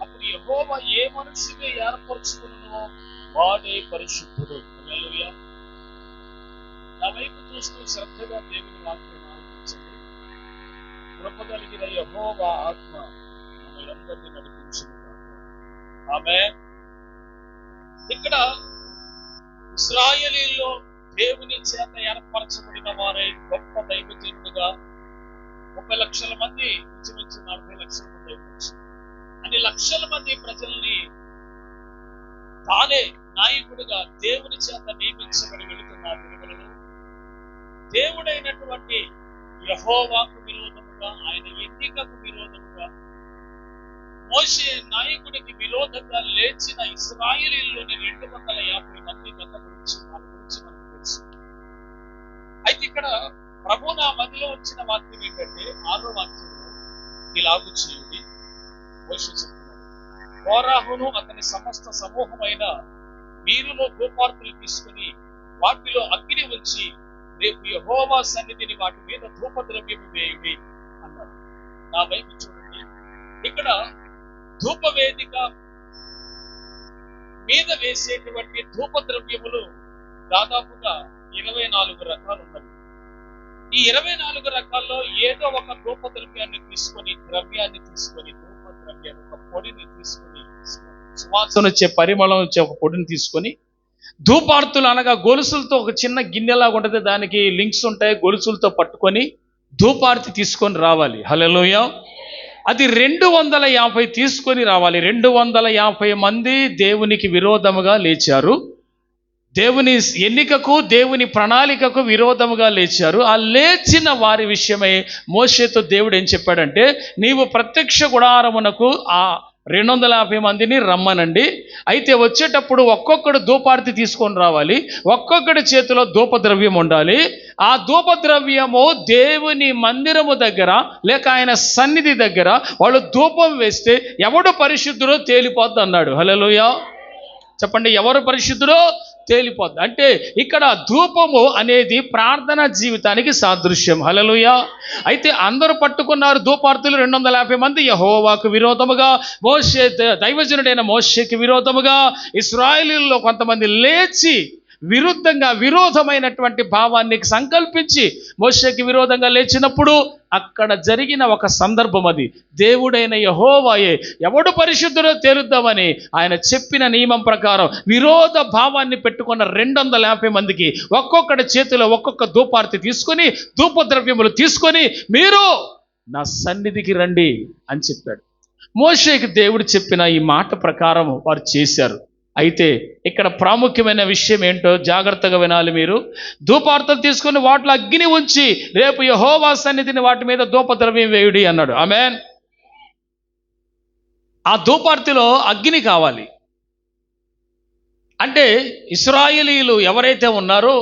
అప్పుడు యెహోవా ఏ మనుషుని ఏర్పరచుకున్నో వాడే పరిశుద్ధుడు. హల్లెలూయా. నా వైపు చూస్తూ శ్రద్ధగా దేవుని వాక్యం ఆలకించండి. కృప కలిగిన యెహోవా ఆత్మ మనందరినీ నడిపించును గాక. ఆమేన్. ఇక్కడ ఇశ్రాయేలీయుల్లో దేవుని చేత ఏర్పరచబడిన వారై గొప్ప దైవజనుడుగా 30 లక్షల మంది, ఇంచుమించు 40 లక్షల మంది అయిపోవచ్చు, అన్ని లక్షల మంది ప్రజల్ని తానే నాయకుడిగా దేవుని చేత నియమించబడి వెళుతున్న దినములలో దేవుడైనటువంటి యెహోవాకు విరోధముగా, ఆయన ఎన్నికకు విరోధముగా, మోషే నాయకుడికి విరోధంగా లేచిన ఇశ్రాయేలీయుల్లోని 250 మంది గత గురించి మనకు తెలుసు. అయితే ఇక్కడ ప్రభు నా మదిలో వచ్చిన వాక్యం ఏంటంటే 6వ వాక్యంలో ఇలాగు చేయుడి. మోషే చెప్తున్నాడు, కోరాహును అతని సమస్త సమూహమైన మీరును ధూపార్తులు తీసుకుని వాటిలో అగ్ని ఉంచి రేపు యెహోవా సన్నిధిని వాటి మీద ధూపద్రవ్యము వేయుడి అన్నాడు. నా వైపు చూడండి. ఇక్కడ ధూపవేదిక మీద వేసేటువంటి ధూపద్రవ్యములు దాదాపుగా 24 రకాలు ఉన్నవి. ఈ 24 రకాల్లో ఏదో ఒక ధూపద్రవ్యాన్ని తీసుకొని, ధూపద్రవ్యాన్ని ఒక పొడిని తీసుకొని, సువాసన వచ్చే పరిమళం వచ్చే ఒక పొడిని తీసుకొని, ధూపార్తులు అనగా గొలుసులతో ఒక చిన్న గిన్నెలాగా ఉంటుంది, దానికి లింక్స్ ఉంటాయి, గొలుసులతో పట్టుకొని ధూపార్తి తీసుకొని రావాలి. హల్లెలూయా. అది 250 తీసుకొని రావాలి. 250 మంది దేవునికి విరోధముగా లేచారు. దేవుని ఎన్నికకు, దేవుని ప్రణాళికకు విరోధముగా లేచారు. ఆ లేచిన వారి విషయమై మోషేతో దేవుడు ఏం చెప్పాడంటే, నీవు ప్రత్యక్ష గుడారమునకు ఆ 250 మందిని రమ్మనండి. అయితే వచ్చేటప్పుడు ఒక్కొక్కడు ధూపార్తి తీసుకొని రావాలి, ఒక్కొక్కడి చేతిలో ధూపద్రవ్యం ఉండాలి. ఆ ధూపద్రవ్యము దేవుని మందిరము దగ్గర లేక ఆయన సన్నిధి దగ్గర వాళ్ళు ధూపం వేస్తే ఎవడు పరిశుద్ధుడో తేలిపోద్ది అన్నాడు. హల్లెలూయా. చెప్పండి, ఎవరు పరిశుద్ధుడో తేలిపోద్ది. అంటే ఇక్కడ ధూపము అనేది ప్రార్థన జీవితానికి సాదృశ్యం. హల్లెలూయా. అయితే అందరూ పట్టుకున్నారు ధూపార్తులు 250 మంది. యెహోవాకు విరోధముగా, మోషే దైవజనుడైన మోషేకి విరోధముగా ఇశ్రాయేలీయుల్లో కొంతమంది లేచి విరోధమైనటువంటి భావాన్ని సంకల్పించి మోషేకి విరోధంగా లేచినప్పుడు అక్కడ జరిగిన ఒక సందర్భం అది. దేవుడైన యెహోవాయే ఎవడు పరిశుద్ధుడో తేలుద్దామని ఆయన చెప్పిన నియమం ప్రకారం విరోధ భావాన్ని పెట్టుకున్న 250 మందికి ఒక్కొక్కడి చేతిలో ఒక్కొక్క ధూపార్తి తీసుకొని, ధూపద్రవ్యములు తీసుకొని మీరు నా సన్నిధికి రండి అని చెప్పాడు. మోషేకి దేవుడు చెప్పిన ఈ మాట ప్రకారం వారు చేశారు. అయితే ఇక్కడ ప్రాముఖ్యమైన విషయం ఏంటో జాగ్రత్తగా వినాలి మీరు. ధూపార్తలు తీసుకొని వాటిలో అగ్ని ఉంచి రేపు యెహోవా సన్నిధిని వాటి మీద ధూపద్రవ్యం వేయుడి అన్నాడు. ఆమేన్. ఆ ధూపార్తిలో అగ్ని కావాలి. అంటే ఇశ్రాయేలీయులు ఎవరైతే ఉన్నారో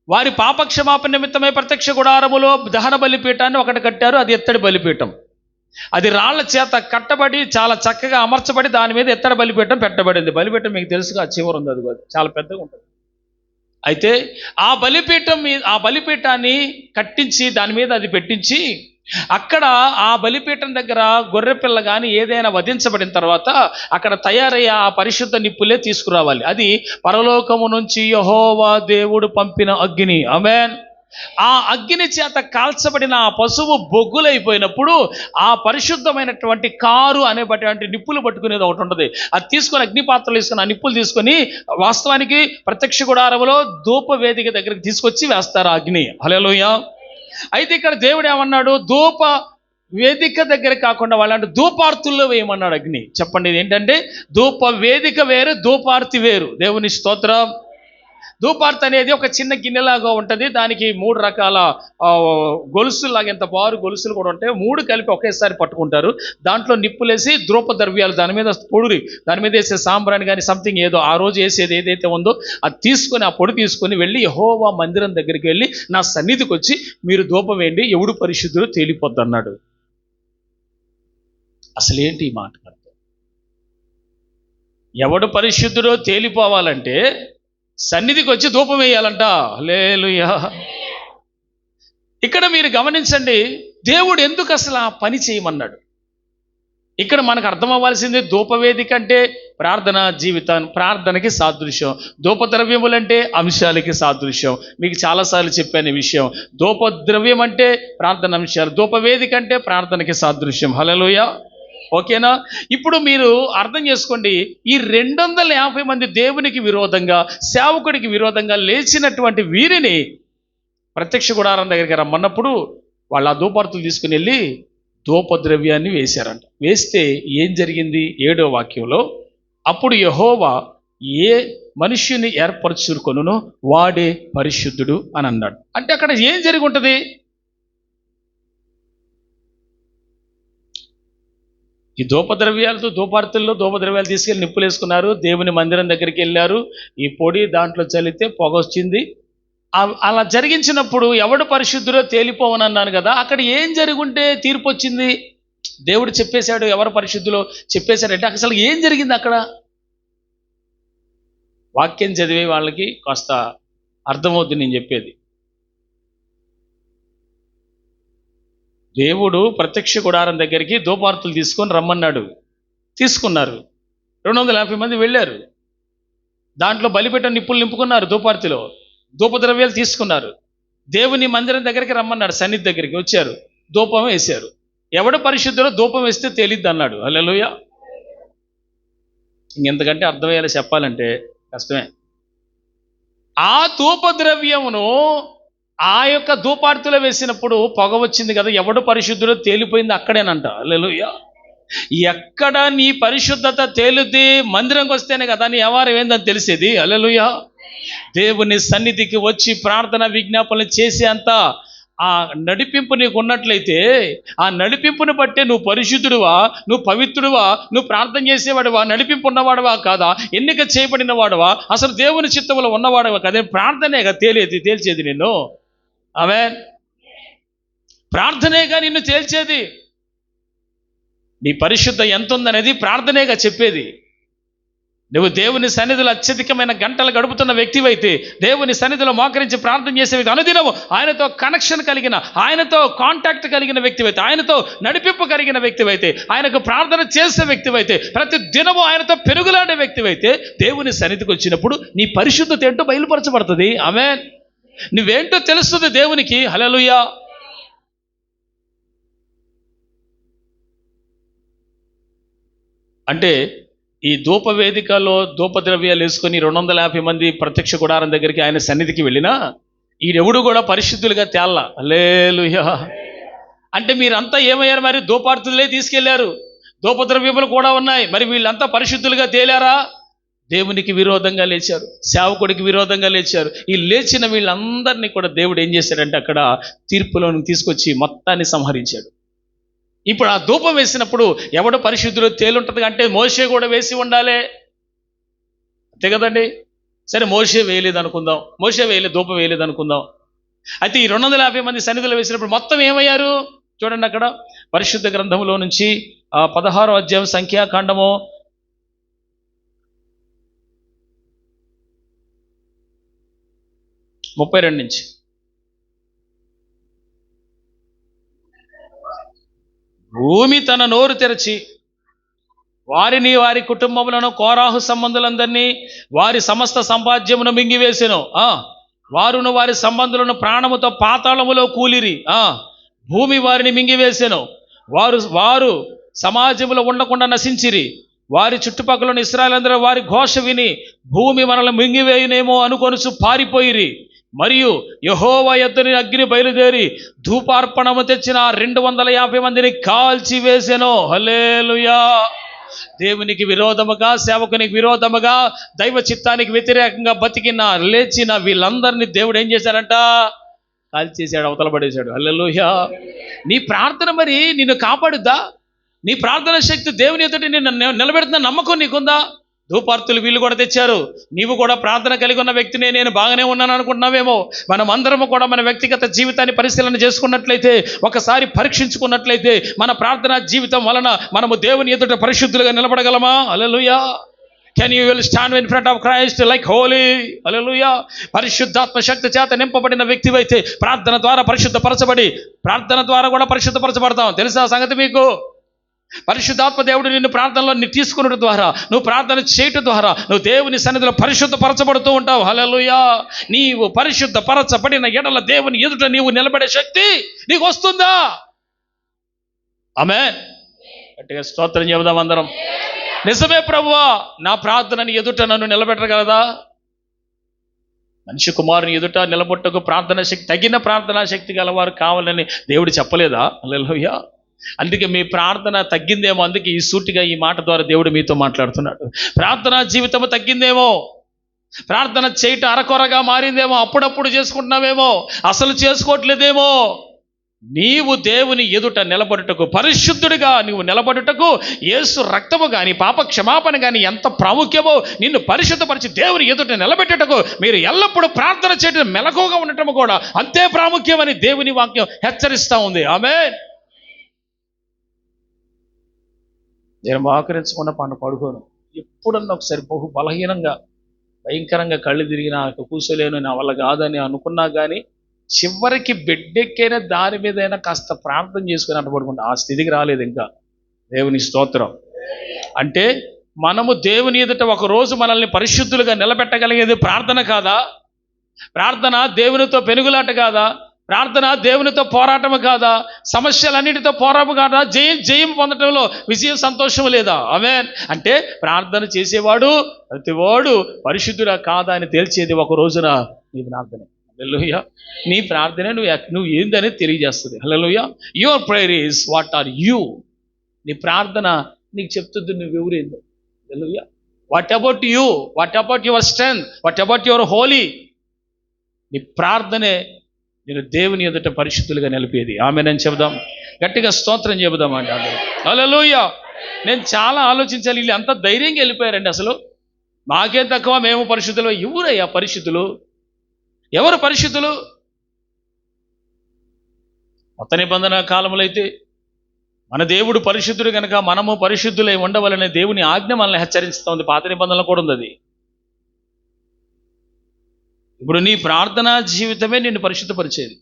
వారి పాపక్షమాపణ నిమిత్తమై ప్రత్యక్ష గుడారములో దహన బలిపీఠాన్ని ఒకటి కట్టారు. అది ఎత్తడి బలిపీఠం. అది రాళ్ల చేత కట్టబడి చాలా చక్కగా అమర్చబడి దాని మీద ఎత్తడి బలిపీఠం పెట్టబడింది. బలిపీఠం మీకు తెలుసుగా, చివరి ఉంది, అది చాలా పెద్దగా ఉంటుంది. అయితే ఆ బలిపీఠాన్ని కట్టించి దాని మీద అది పెట్టించి అక్కడ ఆ బలిపీఠం దగ్గర గొర్రెపిల్ల కానీ ఏదైనా వధించబడిన తర్వాత అక్కడ తయారయ్యే ఆ పరిశుద్ధ నిప్పులే తీసుకురావాలి. అది పరలోకము నుంచి యెహోవా దేవుడు పంపిన అగ్ని. ఆమేన్. ఆ అగ్ని చేత కాల్చబడిన ఆ పశువు బొగ్గులైపోయినప్పుడు ఆ పరిశుద్ధమైనటువంటి కారు అనేటువంటి నిప్పులు పట్టుకునేది ఒకటి ఉంటుంది. అది తీసుకొని అగ్ని పాత్రలు తీసుకొని ఆ నిప్పులు తీసుకొని వాస్తవానికి ప్రత్యక్ష గుడారములో ధూప వేదిక దగ్గరికి తీసుకొచ్చి వేస్తారు ఆ అగ్ని. హల్లెలూయా. అయితే ఇక్కడ దేవుడు ఏమన్నాడు, ధూప వేదిక దగ్గర కాకుండా వాళ్ళంటే ధూపార్తుల్లో వేయమన్నాడు అగ్ని. చెప్పండి, ఏంటంటే ధూప వేదిక వేరు, ధూపార్తి వేరు. దేవుని స్తోత్రం. ధూపార్తి అనేది ఒక చిన్న గిన్నెలాగా ఉంటుంది. దానికి 3 రకాల గొలుసులాగా, ఎంత బారు గొలుసులు కూడా ఉంటాయి. 3 కలిపి ఒకేసారి పట్టుకుంటారు. దాంట్లో నిప్పులేసి ధూపద్రవ్యాలు దాని మీద పొడి, దాని మీద వేసే సాంబ్రాణి కానీ సంథింగ్ ఏదో ఆ రోజు వేసేది ఏదైతే ఉందో అది తీసుకొని, ఆ పొడి తీసుకొని వెళ్ళి యెహోవా మందిరం దగ్గరికి వెళ్ళి నా సన్నిధికి వచ్చి మీరు ధూపం వేయండి, ఎవడు పరిశుద్ధుడో తేలిపోద్ది అన్నాడు. అసలు ఏంటి ఈ మాట? ఎవడు పరిశుద్ధుడో తేలిపోవాలంటే సన్నిధికి వచ్చి ధూపం వేయాలంట. హల్లెలూయా. ఇక్కడ మీరు గమనించండి, దేవుడు ఎందుకు అసలు ఆ పని చేయమన్నాడు? ఇక్కడ మనకు అర్థం అవ్వాల్సింది ధూపవేదిక అంటే ప్రార్థన జీవితం, ప్రార్థనకి సాదృశ్యం. ధూపద్రవ్యములంటే అంశాలకి సాదృశ్యం. మీకు చాలాసార్లు చెప్పాను ఈ విషయం. ధూపద్రవ్యం అంటే ప్రార్థన అంశాలు, ధూపవేదిక అంటే ప్రార్థనకి సాదృశ్యం. హల్లెలూయా. ఓకేనా? ఇప్పుడు మీరు అర్థం చేసుకోండి, ఈ 250 మంది దేవునికి విరోధంగా, సేవకుడికి విరోధంగా లేచినటువంటి వీరిని ప్రత్యక్ష గుడారం దగ్గరికి రమ్మన్నప్పుడు వాళ్ళు ఆ ధూపార్తులు తీసుకుని వెళ్ళి ధూపద్రవ్యాన్ని వేశారంట. వేస్తే ఏం జరిగింది? 7వ వాక్యంలో, అప్పుడు యెహోవా ఏ మనుష్యుని ఏర్పరచుకొనునో వాడే పరిశుద్ధుడు అని అన్నాడు. అంటే అక్కడ ఏం జరిగి ఉంటుంది? ఈ ధూపద్రవ్యాలతో ధూపార్తుల్లో ధూపద్రవ్యాలు తీసుకెళ్ళి నిప్పులు వేసుకున్నారు, దేవుని మందిరం దగ్గరికి వెళ్ళారు, ఈ పొడి దాంట్లో చల్లితే పొగ వచ్చింది. అలా జరిగించినప్పుడు ఎవడు పరిశుద్ధుడో తేలిపోవనన్నాను కదా, అక్కడ ఏం జరుగుంటే తీర్పు వచ్చింది? దేవుడు చెప్పేశాడు ఎవరు పరిశుద్ధులో చెప్పేశాడంటే అసలు ఏం జరిగింది అక్కడ? వాక్యం చదివే వాళ్ళకి కాస్త అర్థమవుద్ది నేను చెప్పేది. దేవుడు ప్రత్యక్ష గుడారం దగ్గరికి ధూపార్తులు తీసుకొని రమ్మన్నాడు. తీసుకున్నారు. 250 మంది వెళ్ళారు. దాంట్లో బలిపీఠం నిప్పులు నింపుకున్నారు. ధూపార్తిలో ధూపద్రవ్యాలు తీసుకున్నారు. దేవుని మందిరం దగ్గరికి రమ్మన్నాడు. సన్నిధి దగ్గరికి వచ్చారు. ధూపం వేశారు. ఎవడు పరిశుద్ధుడో ధూపం వేస్తే తేలిద్ది అన్నాడు. హల్లెలూయా. ఇంకెంతకంటే అర్థమయ్యేలా చెప్పాలంటే కష్టమే. ఆ ధూపద్రవ్యమును ఆ యొక్క ధూపార్తిలో వేసినప్పుడు పొగ వచ్చింది కదా, ఎవడు పరిశుద్ధుడో తేలిపోయింది అక్కడేనంట. హల్లెలూయా. ఎక్కడ నీ పరిశుద్ధత తేలుద్ది? మందిరంకి వస్తేనే కదా నీ వ్యవహారం ఏందని తెలిసేది. హల్లెలూయా. దేవుని సన్నిధికి వచ్చి ప్రార్థన విజ్ఞాపనలు చేసే అంత ఆ నడిపింపు నీకు ఉన్నట్లయితే, ఆ నడిపింపుని బట్టే నువ్వు పరిశుద్ధుడువా, నువ్వు పవిత్రుడువా, నువ్వు ప్రార్థన చేసేవాడువా, నడిపింపు ఉన్నవాడువా కాదా, ఎన్నిక చేయబడిన వాడువా, అసలు దేవుని చిత్తంలో ఉన్నవాడువా కదా. ప్రార్థనేగా తేల్చేది నిన్ను. ఆమేన్. ప్రార్థనేగా నిన్ను తేల్చేది. నీ పరిశుద్ధ ఎంత ఉందనేది ప్రార్థనేగా చెప్పేది. నువ్వు దేవుని సన్నిధిలో అత్యధికమైన గంటలు గడుపుతున్న వ్యక్తివైతే, దేవుని సన్నిధిలో మోకరించి ప్రార్థన చేసే వ్యక్తి, అనుదినము ఆయనతో కనెక్షన్ కలిగిన, ఆయనతో కాంటాక్ట్ కలిగిన వ్యక్తివైతే, ఆయనతో నడిపింపు కలిగిన వ్యక్తివైతే, ఆయనకు ప్రార్థన చేసే వ్యక్తివైతే, ప్రతి దినము ఆయనతో పెరుగులాడే వ్యక్తివైతే, దేవుని సన్నిధికి వచ్చినప్పుడు నీ పరిశుద్ధత ఏంటో బయలుపరచబడుతుంది. ఆమేన్. నువ్వేంటో తెలుస్తుంది దేవునికి. హల్లెలూయా. అంటే ఈ ధూపవేదికలో ధూపద్రవ్యాలు వేసుకొని 250 మంది ప్రత్యక్ష గుడారం దగ్గరికి ఆయన సన్నిధికి వెళ్ళినా ఈడెవడు కూడా పరిశుద్ధులుగా తేల్లా. హల్లెలూయా. అంటే మీరంతా ఏమయ్యారు? మరి ధూపార్తులే తీసుకెళ్లారు, ధూపద్రవ్యములు కూడా ఉన్నాయి, మరి వీళ్ళంతా పరిశుద్ధులుగా తేలారా? దేవునికి విరోధంగా లేచారు, సేవకుడికి విరోధంగా లేచారు. ఈ లేచిన వీళ్ళందరినీ కూడా దేవుడు ఏం చేశాడంటే అక్కడ తీర్పులోకి తీసుకొచ్చి మొత్తాన్ని సంహరించాడు. ఇప్పుడు ఆ ధూపం వేసినప్పుడు ఎవడు పరిశుద్ధులు తేలుంటుంది అంటే మోషే కూడా వేసి ఉండాలి, అంతే కదండి. సరే మోషే వేయలేదు అనుకుందాం, ధూపం వేయలేదు అనుకుందాం. అయితే ఈ 250 మంది సన్నిధిలో వేసినప్పుడు మొత్తం ఏమయ్యారు చూడండి. అక్కడ పరిశుద్ధ గ్రంథంలో నుంచి 16వ అధ్యాయం సంఖ్యాకాండము 32 నుంచి. భూమి తన నోరు తెరచి వారిని వారి కుటుంబములను కోరాహు సంబంధులందరినీ వారి సమస్త సంపాద్యమును మింగివేసెను. వారును వారి సంబంధులను ప్రాణముతో పాతాళములో కూలిరి. భూమి వారిని మింగివేసెను. వారు సమాజములో ఉండకుండా నశించిరి. వారి చుట్టుపక్కల ఇశ్రాయేలందరూ వారి ఘోష విని భూమి మనల్ని మింగివేయునేమో అనుకొనుచు పారిపోయిరి. మరియు యెహోవా యొద్దకు అగ్ని బయలుదేరి ధూపార్పణము తెచ్చిన 250 మందిని కాల్చి వేసెను. హల్లెలూయా. దేవునికి విరోధముగా, సేవకునికి విరోధముగా, దైవ చిత్తానికి వ్యతిరేకంగా బతికిన లేచిన వీళ్ళందరినీ దేవుడు ఏం చేశారంట? కాల్చేసాడు, అవతల పడేశాడు. హల్లెలూయా. నీ ప్రార్థన మరి నిన్ను కాపాడుద్దా? నీ ప్రార్థన శక్తి దేవుని ఎదుట నిన్ను నిలబెడుతున్న నమ్మకం నీకుందా? ధూపార్తులు వీళ్ళు కూడా తెచ్చారు. నీవు కూడా ప్రార్థన కలిగి ఉన్న వ్యక్తినే, నేను బాగానే ఉన్నాను అనుకుంటున్నావేమో. మనం అందరము కూడా మన వ్యక్తిగత జీవితాన్ని పరిశీలన చేసుకున్నట్లయితే, ఒకసారి పరీక్షించుకున్నట్లయితే, మన ప్రార్థనా జీవితం వలన మనము దేవుని ఎదుట పరిశుద్ధులుగా నిలబడగలమా? Hallelujah. Can you will stand in front of Christ like holy? Hallelujah. పరిశుద్ధాత్మ శక్తి చేత నింపబడిన వ్యక్తివైతే ప్రార్థన ద్వారా పరిశుద్ధపరచబడి, ప్రార్థన ద్వారా కూడా పరిశుద్ధపరచబడతాం. తెలుసా సంగతి మీకు? పరిశుద్ధాత్మ దేవుడు నిన్ను ప్రార్థనలో తీసుకున్నట ద్వారా, నువ్వు ప్రార్థన చేయటం ద్వారా నువ్వు దేవుని సన్నిధిలో పరిశుద్ధపరచబడుతూ ఉంటావు. హల్లెలూయా. నీవు పరిశుద్ధపరచబడిన ఎడల దేవుని ఎదుట నీవు నిలబడే శక్తి నీకు వస్తుందా? ఆమేన్. గట్టిగా స్తోత్రం చెబుదాం అందరం. నిజమే ప్రభువా, నా ప్రార్థనని ఎదుట నన్ను నిలబెట్టగలదా? మనిషి కుమారుని ఎదుట నిలబొట్టకు ప్రార్థన శక్తి, తగిన ప్రార్థనా శక్తి గలవారు కావాలని దేవుడు చెప్పలేదా? హల్లెలూయా. అందుకే మీ ప్రార్థన తగ్గిందేమో, అందుకే ఈ సూటిగా ఈ మాట ద్వారా దేవుడు మీతో మాట్లాడుతున్నాడు. ప్రార్థనా జీవితము తగ్గిందేమో, ప్రార్థన చేయటం అరకొరగా మారిందేమో, అప్పుడప్పుడు చేసుకుంటున్నావేమో, అసలు చేసుకోవట్లేదేమో. నీవు దేవుని ఎదుట నిలబడుటకు, పరిశుద్ధుడిగా నీవు నిలబడుటకు యేసు రక్తము కానీ పాప క్షమాపణ కానీ ఎంత ప్రాముఖ్యమో, నిన్ను పరిశుద్ధపరిచి దేవుని ఎదుట నిలబెట్టుటకు మీరు ఎల్లప్పుడూ ప్రార్థన చేయడం, మెలకువగా ఉండటము కూడా అంతే ప్రాముఖ్యమని దేవుని వాక్యం హెచ్చరిస్తూ ఉంది. ఆమేన్. నేను మోకరించకుండా పడుకోను. ఎప్పుడన్నా ఒకసారి బహు బలహీనంగా, భయంకరంగా కళ్ళు తిరిగినా కూర్చోలేను, నా వల్ల కాదని అనుకున్నా కానీ చివరికి బెడ్డెక్కైనా దాని మీదైనా కాస్త ప్రార్థన చేసుకుని అడ్డపడుకుంటా. ఆ స్థితికి రాలేదు ఇంకా. దేవుని స్తోత్రం. అంటే మనము దేవుని ఎదుట ఒక రోజు మనల్ని పరిశుద్ధులుగా నిలబెట్టగలిగేది ప్రార్థన కాదా? ప్రార్థన దేవునితో పెనుగులాట కాదా? ప్రార్థన దేవునితో పోరాటము కాదా? సమస్యలన్నిటితో పోరాటము కాదా? జయం పొందటంలో విజయం, సంతోషం లేదా? ఆమేన్. అంటే ప్రార్థన చేసేవాడు ప్రతివాడు పరిశుద్ధుడా కాదా అని తేల్చేది ఒక రోజున నీ ప్రార్థనే. హల్లెలూయా. నీ ప్రార్థనే నువ్వు ఏందని తెలియజేస్తుంది. Hallelujah. Your prayer is what are you. నీ ప్రార్థన నీకు చెప్తుంది నువ్వెవరేందో. Hallelujah. What about you? What about your strength? What about your holy? నీ ప్రార్థనే నేను దేవుని ఎదుట పరిశుద్ధులుగా నిలిపేది. ఆమేనని చెబుదాం. గట్టిగా స్తోత్రం చెబుదాం అండి అందరూ. హల్లెలూయా. నేను చాలా ఆలోచించాలి, వీళ్ళు అంత ధైర్యంగా వెళ్ళిపోయారండి. అసలు మాకేం తక్కువ, మేము పరిశుద్ధులు. ఎవరయ్యా పరిశుద్ధులు? ఎవరు పరిశుద్ధులు? కొత్త నిబంధన కాలంలో అయితే మన దేవుడు పరిశుద్ధుడు కనుక మనము పరిశుద్ధులై ఉండవలనే దేవుని ఆజ్ఞ మనల్ని హెచ్చరిస్తుంది. పాత నిబంధనలో కూడా ఉంది అది. ఇప్పుడు నీ ప్రార్థనా జీవితమే నిన్ను పరిశుద్ధపరిచేది.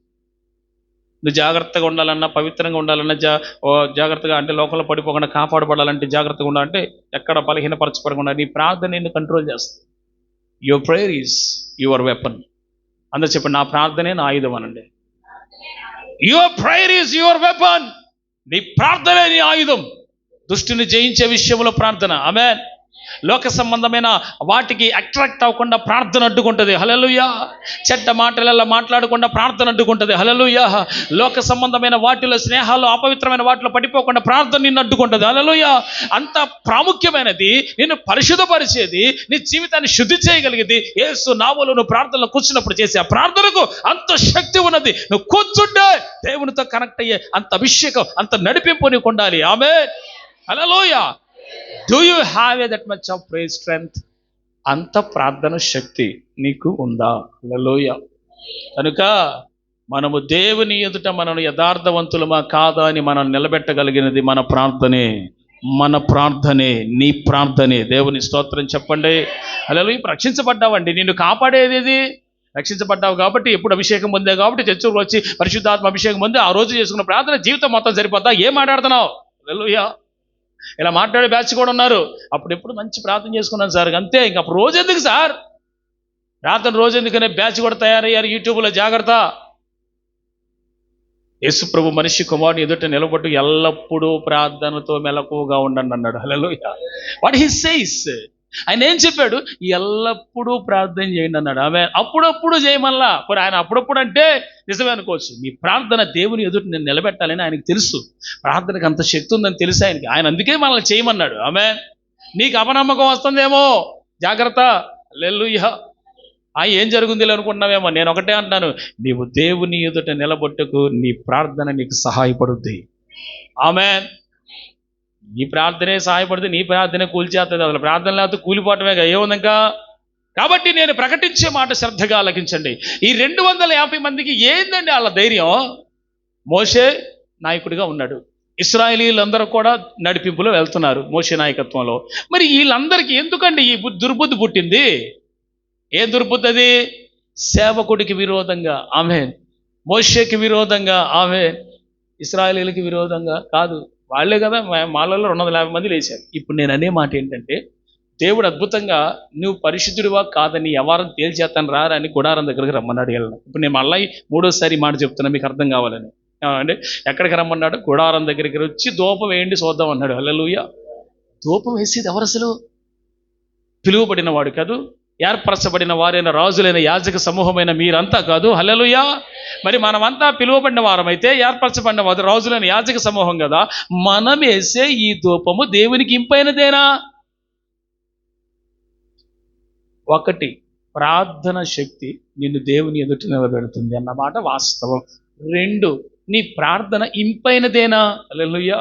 నువ్వు జాగ్రత్తగా ఉండాలన్నా, పవిత్రంగా ఉండాలన్నా, జాగ్రత్తగా అంటే లోకంలో పడిపోకుండా కాపాడబడాలంటే, జాగ్రత్తగా ఉండాలంటే, ఎక్కడ బలహీనపరచబడకుండా నీ ప్రార్థన నిన్ను కంట్రోల్ చేస్తుంది. Your prayer is your weapon. అందరూ చెప్పండి, నా ప్రార్థనే నా ఆయుధం అనండి. Your prayer is your weapon. నీ ప్రార్థనే నీ ఆయుధం. దుష్టుని జయించే విషయంలో ప్రార్థన. ఆమేన్. లోక సంబంధమైన వాటికి అట్రాక్ట్ అవ్వకుండా ప్రార్థన అడ్డుకుంటుంది. హల్లెలూయా. చెడ్డ మాటలలో మాట్లాడకుండా ప్రార్థన అడ్డుకుంటుంది. హల్లెలూయా. లోక సంబంధమైన వాటిలో, స్నేహాల్లో, అపవిత్రమైన వాటిలో పడిపోకుండా ప్రార్థన నిన్ను అడ్డుకుంటుంది. హల్లెలూయా. అంత ప్రాముఖ్యమైనది, నిన్ను పరిశుద్ధపరిచేది, నీ జీవితాన్ని శుద్ధి చేయగలిగేది యేసు నామములో నువ్వు ప్రార్థనలో కూర్చున్నప్పుడు చేసే ఆ ప్రార్థనకు అంత శక్తి ఉన్నది. నువ్వు కూర్చుంటే దేవునితో కనెక్ట్ అయ్యే అంత అభిషేకం, అంత నడిపింపు నీకు ఉండాలి. Amen. Hallelujah. Do you have that much of prayer strength? అంత ప్రార్థన శక్తి నీకు ఉందా? హల్లెలూయా. కనుక మనము దేవుని ఎదుట మనం యథార్థవంతులమా కాదా అని మనం నిలబెట్టగలిగినది మన ప్రార్థనే. మన ప్రార్థనే, నీ ప్రార్థనే. దేవుని స్తోత్రం చెప్పండి. హల్లెలూయా. ఇప్పుడు రక్షించబడ్డావండి, నిన్ను కాపాడేది రక్షించబడ్డావు కాబట్టి, ఎప్పుడు అభిషేకం పొందావు కాబట్టి, చర్చకు వచ్చి పరిశుద్ధాత్మ అభిషేకం పొంది ఆ రోజు చేసుకున్న ప్రార్థన జీవితం మొత్తం సరిపోద్దా? ఏం మాట్లాడుతున్నావు? హల్లెలూయా. ఇలా మాట్లాడే బ్యాచ్ కూడా ఉన్నారు. అప్పుడు ఎప్పుడు మంచి ప్రార్థన చేసుకున్నాను సార్, అంతే. ఇంక అప్పుడు రోజు ఎందుకు సార్ ప్రార్థన? రోజు ఎందుకనే బ్యాచ్ కూడా తయారయ్యారు యూట్యూబ్లో. జాగ్రత్త. యేసు ప్రభు మనిషి కుమారుని ఎదుట నిలబట్టు ఎల్లప్పుడూ ప్రార్థనతో మెలకువగా ఉండండి అన్నాడు. హల్లెలూయా. వాట్ హి సేస్, ఆయన ఏం చెప్పాడు? ఎల్లప్పుడూ ప్రార్థన చేయండి అన్నాడు. ఆమె అప్పుడప్పుడు చేయమల్లా. మరి ఆయన అప్పుడప్పుడు అంటే నిజమే అనుకోవచ్చు. మీ ప్రార్థన దేవుని ఎదుట నేను నిలబెట్టాలని ఆయనకు తెలుసు. ప్రార్థనకు అంత శక్తి ఉందని తెలుసు ఆయనకి. ఆయన అందుకే మనల్ని చేయమన్నాడు. ఆమె నీకు అపనమ్మకం వస్తుందేమో, జాగ్రత్త. హల్లెలూయా. ఏం జరుగుంది అనుకుంటున్నావేమో. నేను ఒకటే అంటున్నాను, నీవు దేవుని ఎదుట నిలబొట్టుకు నీ ప్రార్థన నీకు సహాయపడుద్ది. ఆమేన్. నీ ప్రార్థనే సహాయపడితే నీ ప్రార్థనే కూల్చేస్తుంది. అసలు ప్రార్థన లేకపోతే కూలిపోవటమేగా, ఏముంది ఇంకా. కాబట్టి నేను ప్రకటించే మాట శ్రద్ధగా ఆలకించండి. ఈ 250 మందికి ఏందండి వాళ్ళ ధైర్యం? మోషే నాయకుడిగా ఉన్నాడు, ఇశ్రాయేలీలందరూ కూడా నడిపింపులో వెళ్తున్నారు మోషే నాయకత్వంలో. మరి వీళ్ళందరికీ ఎందుకండి ఈ దుర్బుద్ధి పుట్టింది? ఏం దుర్బుద్ధి అది? సేవకుడికి విరోధంగా. ఆమేన్. మోషేకి విరోధంగా. ఆమేన్. ఇశ్రాయేలీలకి విరోధంగా కాదు, వాళ్ళే కదా మాలలో 250 మంది లేచారు. ఇప్పుడు నేను అనే మాట ఏంటంటే, దేవుడు అద్భుతంగా నువ్వు పరిశుద్ధుడివా కాదని వ్యవహారం తేల్చేస్తాను రా అని గుడారం దగ్గరికి రమ్మన్నాడు వెళ్ళను. ఇప్పుడు నేను మళ్ళీ మూడోసారి మాట చెప్తున్నా మీకు అర్థం కావాలని. అంటే ఎక్కడికి రమ్మన్నాడు? గుడారం దగ్గరికి వచ్చి ధూపం వేయండి చూద్దాం అన్నాడు. హల్లెలూయా. ధూపం వేసేది ఎవరు అసలు? పిలువబడిన వాడు కాదు, ఏర్పరచబడిన వారైన రాజులైన యాజక సమూహమైన మీరంతా కాదు. హల్లెలూయా. మరి మనమంతా పిలువబడిన వారమైతే, ఏర్పరచబడిన వారు రాజులైన యాజక సమూహం కదా, మనం వేసే ఈ ధూపము దేవునికి ఇంపైనదేనా? ఒకటి, ప్రార్థన శక్తి నిన్ను దేవుని ఎదుట నిలబెడుతుంది అన్నమాట వాస్తవం. 2, నీ ప్రార్థన ఇంపైనదేనా? హల్లెలూయా.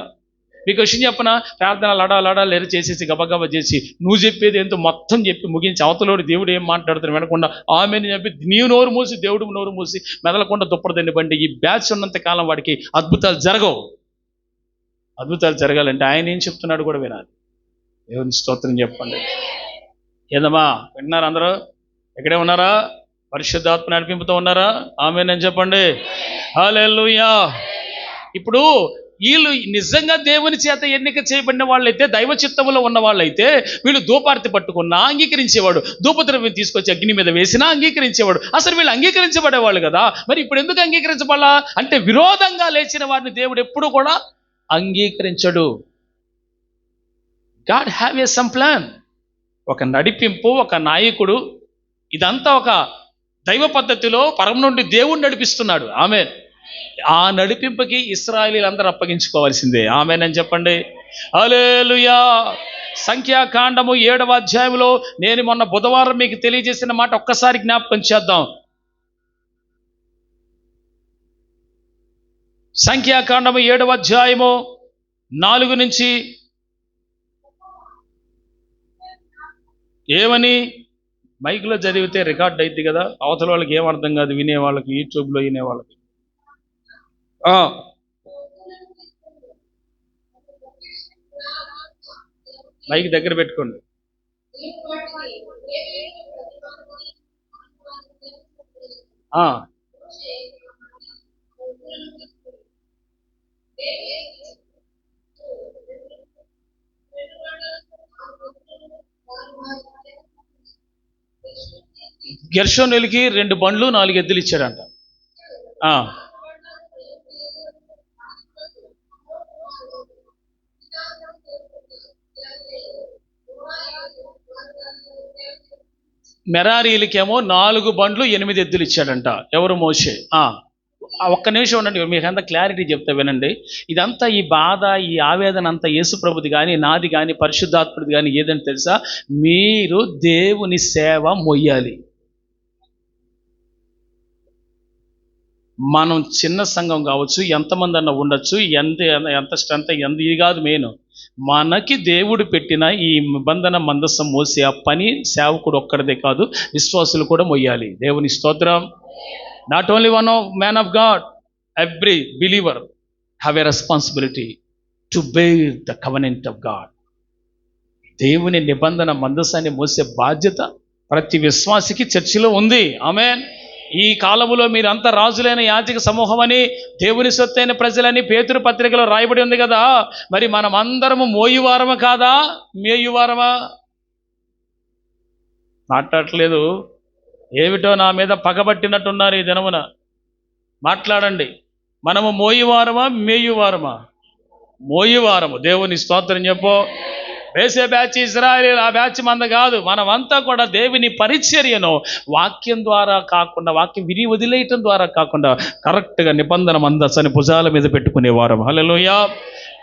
మీకు విషయం చెప్పనా? ప్రార్థన లడా లేరు చేసేసి గబగబా చేసి నువ్వు చెప్పేది ఏంటో మొత్తం చెప్పి ముగించి అవతలోడు దేవుడు ఏం మాట్లాడుతాడు వినకుండా ఆమెను చెప్పి నీవు నోరు మూసి దేవుడు నోరు మూసి మెదలకుండా దుప్పడదండి బండి. ఈ బ్యాచ్ ఉన్నంత కాలం వాడికి అద్భుతాలు జరగవు. అద్భుతాలు జరగాలంటే ఆయన ఏం చెప్తున్నాడు కూడా వినాలి. దేవుని స్తోత్రం చెప్పండి. ఏదమ్మా విన్నారు అందరూ? ఎక్కడే ఉన్నారా? పరిశుద్ధాత్మ నడిపింపుతో ఉన్నారా? ఆమేన్ చెప్పండి. హల్లెలూయా. ఇప్పుడు వీళ్ళు నిజంగా దేవుని చేత ఎన్నిక చేయబడిన వాళ్ళైతే, దైవ చిత్తములో ఉన్న వాళ్ళైతే, వీళ్ళు ధూపార్తి పట్టుకున్నా అంగీకరించేవాడు, ధూపద్రవ్యం తీసుకొచ్చి అగ్ని మీద వేసినా అంగీకరించేవాడు. అసలు వీళ్ళు అంగీకరించబడేవాళ్ళు కదా. మరి ఇప్పుడు ఎందుకు అంగీకరించబడాలా అంటే, విరోధంగా లేచిన వారిని దేవుడు ఎప్పుడు కూడా అంగీకరించడు. God have a some plan. ఒక నడిపింపు, ఒక నాయకుడు, ఇదంతా ఒక దైవ పద్ధతిలో పరమ నుండి దేవుడు నడిపిస్తున్నాడు. ఆమేన్. ఆ నడిపింపుకి ఇశ్రాయేలీయులందరూ అప్పగించుకోవాల్సిందే. ఆమేన్ అని చెప్పండి. హల్లెలూయా. సంఖ్యాకాండము 7వ అధ్యాయంలో నేను మొన్న బుధవారం మీకు తెలియజేసిన మాట ఒక్కసారి జ్ఞాపకం చేద్దాం. సంఖ్యాకాండము 7వ అధ్యాయము 4 నుంచి ఏమని మైక్లో చదివితే రికార్డ్ అయింది కదా, అవతల వాళ్ళకి ఏం అర్థం కాదు, వినేవాళ్ళకి, యూట్యూబ్లో వినేవాళ్ళకి. మైక్ దగ్గర పెట్టుకోండి. గెర్షోనులకి 2 బండ్లు 4 ఎద్దులు ఇచ్చాడంట. మెరారీలకేమో 4 బండ్లు 8 ఎద్దులు ఇచ్చాడంట. ఎవరు? మోషే. ఒక్క నిమిషం ఉండండి, మీకు అంత క్లారిటీ చెప్తా వినండి. ఇదంతా ఈ బాధ, ఈ ఆవేదన అంతా యేసు ప్రభుది కానీ, నాది కానీ, పరిశుద్ధాత్ముడిది కానీ ఏదని తెలుసా? మీరు దేవుని సేవ మొయ్యాలి. మనం చిన్న సంఘం కావచ్చు, ఎంతమంది అన్న ఉండొచ్చు, ఎంత స్ట్రెంత్, ఇది కాదు మెయిన్. మనకి దేవుడు పెట్టిన ఈ నిబంధన మందసం మోసే ఆ పని సేవకుడు ఒక్కడిదే కాదు, విశ్వాసులు కూడా మొయ్యాలి. దేవుని స్తోత్రం. Not only one man of God, every believer have a responsibility to bear the covenant of God. దేవుని నిబంధన మందసాన్ని మోసే బాధ్యత ప్రతి విశ్వాసికి చర్చిలో ఉంది. ఆమేన్. ఈ కాలములో మీరంతా రాజులైన యాజక సమూహం అని, దేవుని సొత్తైన ప్రజలని పేతురు పత్రికలో రాయబడి ఉంది కదా. మరి మనం అందరము మోయువారమా కాదా? మేయువారమా? మాట్లాడట్లేదు. ఏమిటో నా మీద పగబట్టినట్టున్నారు ఈ దినమున. మాట్లాడండి. మనము మోయువారమా మేయువారమా? మోయువారము. దేవుని స్తోత్రం చెప్పు. వేసే బ్యాచ్ ఇశ్రాయేలీయులు, ఆ బ్యాచ్ మంద కాదు. మనమంతా కూడా దేవుని పరిచర్యను వాక్యం ద్వారా కాకుండా, వాక్యం విని వదిలేయటం ద్వారా కాకుండా, కరెక్ట్గా నిబంధన మందసాన్ని భుజాల మీద పెట్టుకునేవారం. హల్లెలూయా.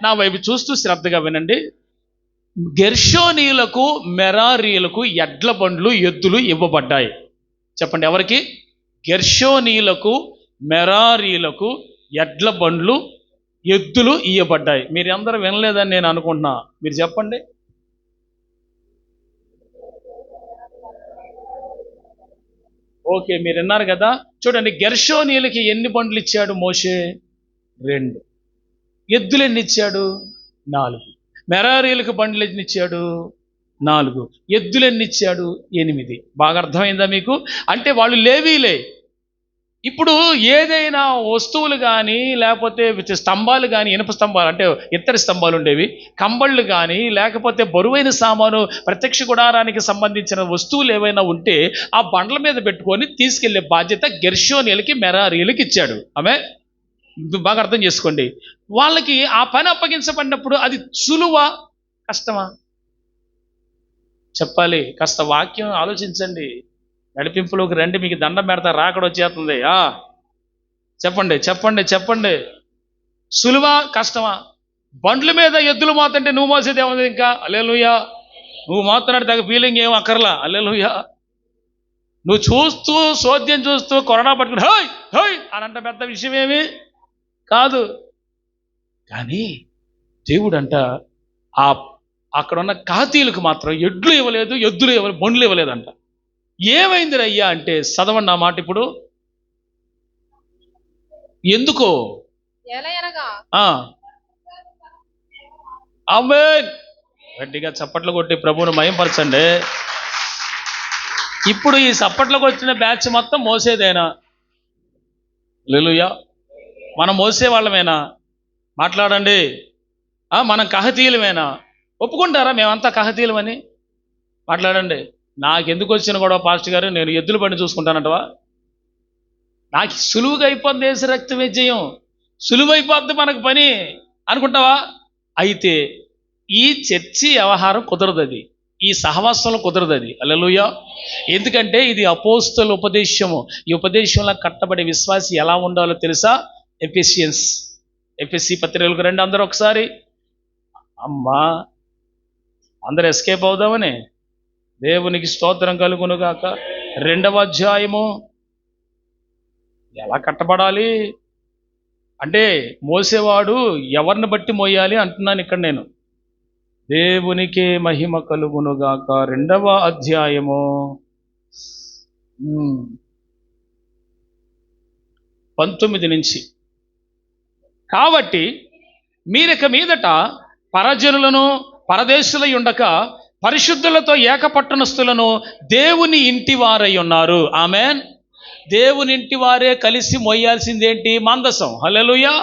నా వైపు చూస్తూ శ్రద్ధగా వినండి. గెర్షోనీయులకు, మెరారీయులకు ఎడ్ల బండ్లు, ఎద్దులు ఇవ్వబడ్డాయి. చెప్పండి, ఎవరికి? గెర్షోనీయులకు, మెరారీయులకు ఎడ్ల బండ్లు, ఎద్దులు ఇవ్వబడ్డాయి. మీరు అందరూ వినలేదని నేను అనుకుంటున్నా. మీరు చెప్పండి. ఓకే, మీరు విన్నారు కదా. చూడండి, గెర్షోనీయులకి ఎన్ని బండ్లు ఇచ్చాడు మోషే? 2. ఎద్దులు ఎన్ని ఇచ్చాడు? 4. మెరారీయులకు బండ్లు ఎన్ని ఇచ్చాడు? 4. ఎద్దులు ఎన్ని ఇచ్చాడు? 8. బాగా అర్థమైందా మీకు? అంటే వాళ్ళు లేవీలే. ఇప్పుడు ఏదైనా వస్తువులు కానీ లేకపోతే స్తంభాలు కానీ, ఇనుప స్తంభాలు అంటే ఇత్తడి స్తంభాలు ఉండేవి, కంబళ్ళు కానీ లేకపోతే బరువైన సామాను, ప్రత్యక్ష గుడారానికి సంబంధించిన వస్తువులు ఏవైనా ఉంటే ఆ బండ్ల మీద పెట్టుకొని తీసుకెళ్లే బాధ్యత గెర్షోనీయులకి, మెరారీయులకి ఇచ్చాడు. ఆమె బాగా అర్థం చేసుకోండి. వాళ్ళకి ఆ పని అప్పగించబడినప్పుడు అది సులువా కష్టమా చెప్పాలి. కాస్త వాక్యం ఆలోచించండి, నడిపింపులోకి రండి, మీకు దండం పెడతా, రాకడ వచ్చేస్తుంది. చెప్పండి చెప్పండి చెప్పండి. సులువా కష్టమా? బండ్ల మీద ఎద్దులు మోతంటే నువ్వు మోసేది ఏముంది ఇంకా? హల్లెలూయా. నువ్వు మోతున్నాడు తగ్గ ఫీలింగ్ ఏం అక్కర్లా. హల్లెలూయా. నువ్వు చూస్తూ సోద్యం చూస్తూ కొరడా పట్టుకుని హోయ్ హోయ్ అని అంటే పెద్ద విషయం ఏమి కాదు. కానీ దేవుడంట ఆ అక్కడ ఉన్న కాతీలకు మాత్రం ఎడ్లు ఇవ్వలేదు, ఎద్దులు ఇవ్వలేదు, బండ్లు ఇవ్వలేదంట. ఏమైంది అయ్యా అంటే చదవండి ఆ మాట ఇప్పుడు. ఎందుకో ఆమేన్. గట్టిగా చప్పట్లు కొట్టి ప్రభువును మహిమపరచండి. ఇప్పుడు ఈ చప్పట్లకు వచ్చిన బ్యాచ్ మొత్తం మోసేదేనా? హల్లెలూయా. మనం మోసే వాళ్ళమేనా? మాట్లాడండి. మనం కహతీయులమేనా? ఒప్పుకుంటారా మేమంతా కహతీయులమని? మాట్లాడండి. నాకెందుకు వచ్చిన గొడవ పాస్టర్ గారు, నేను ఎద్దుల బండి చూసుకుంటానంటవా? నాకు సులువుగా అయిపోద్ది యేసు రక్త విజయం, సులువైపోద్ది మనకు పని అనుకుంటావా? అయితే ఈ చర్చి వ్యవహారం కుదరదు, అది ఈ సహవాసంలో కుదరదు అది. హల్లెలూయా. ఎందుకంటే ఇది అపోస్తల ఉపదేశము. ఈ ఉపదేశంలో కట్టబడే విశ్వాసి ఎలా ఉండాలో తెలుసా? ఎఫెసీ పత్రికలకు రండి అందరూ ఒకసారి. అమ్మా అందరూ ఎస్కేప్ అవుదామని దేవునికి స్తోత్రం కలుగును గాక. 2వ అధ్యాయము. ఎలా కట్టబడాలి అంటే మోసేవాడు ఎవరిని బట్టి మోయాలి అంటున్నాను ఇక్కడ నేను. దేవునికే మహిమ కలుగును గాక. 2వ అధ్యాయము 19 నుంచి. కాబట్టి మీరిక మీదట పరజనులను, పరదేశులై ఉండక పరిశుద్ధులతో ఏకపట్టణస్థులను దేవుని ఇంటి వారై ఉన్నారు. ఆమేన్. దేవుని ఇంటి వారే కలిసి మోయాల్సిందేంటి? మందసం. హల్లెలూయా.